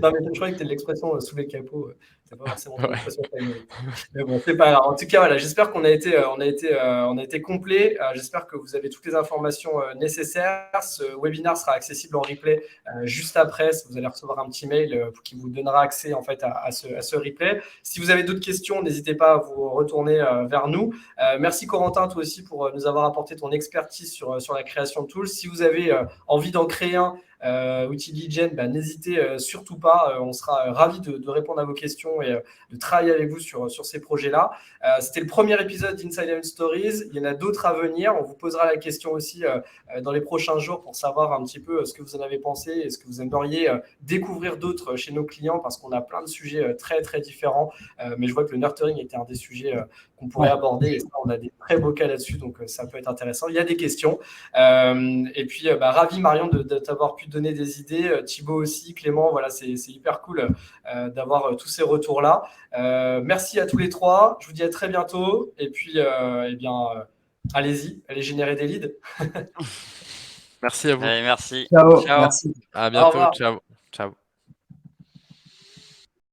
mais je croyais que c'était l'expression sous les capots. C'est pas forcément ton Ouais. expression favorite. Mais bon, c'est pas grave. En tout cas, voilà, j'espère qu'on a été, on a été complet. J'espère que vous avez toutes les informations nécessaires. Ce webinaire sera accessible en replay juste après. Vous allez recevoir un petit mail qui vous donnera accès en fait à ce replay. Si vous avez d'autres questions, n'hésitez pas à vous retourner vers nous. Merci Corentin, toi aussi, pour nous avoir apporté ton expertise sur la création de tools. Si vous avez envie d'en créer un, outil lead gen, n'hésitez surtout pas. On sera ravis de répondre à vos questions et de travailler avec vous sur ces projets-là. C'était le premier épisode d'Inside Out Stories. Il y en a d'autres à venir. On vous posera la question aussi dans les prochains jours pour savoir un petit peu ce que vous en avez pensé et ce que vous aimeriez découvrir d'autres chez nos clients, parce qu'on a plein de sujets très, très différents. Mais je vois que le nurturing était un des sujets qu'on pourrait aborder. Et ça, on a des très beaux cas là-dessus, donc ça peut être intéressant. Il y a des questions. Et puis, ravi, Marion, de t'avoir pu donner des idées. Thibaut aussi, Clément, voilà, c'est hyper cool d'avoir tous ces retours-là. Merci à tous les trois. Je vous dis à très bientôt. Et puis, allez-y, allez générer des leads. Merci à vous. Allez, merci. Ciao, Ciao. merci. À Au bientôt. revoir. Ciao. Ciao.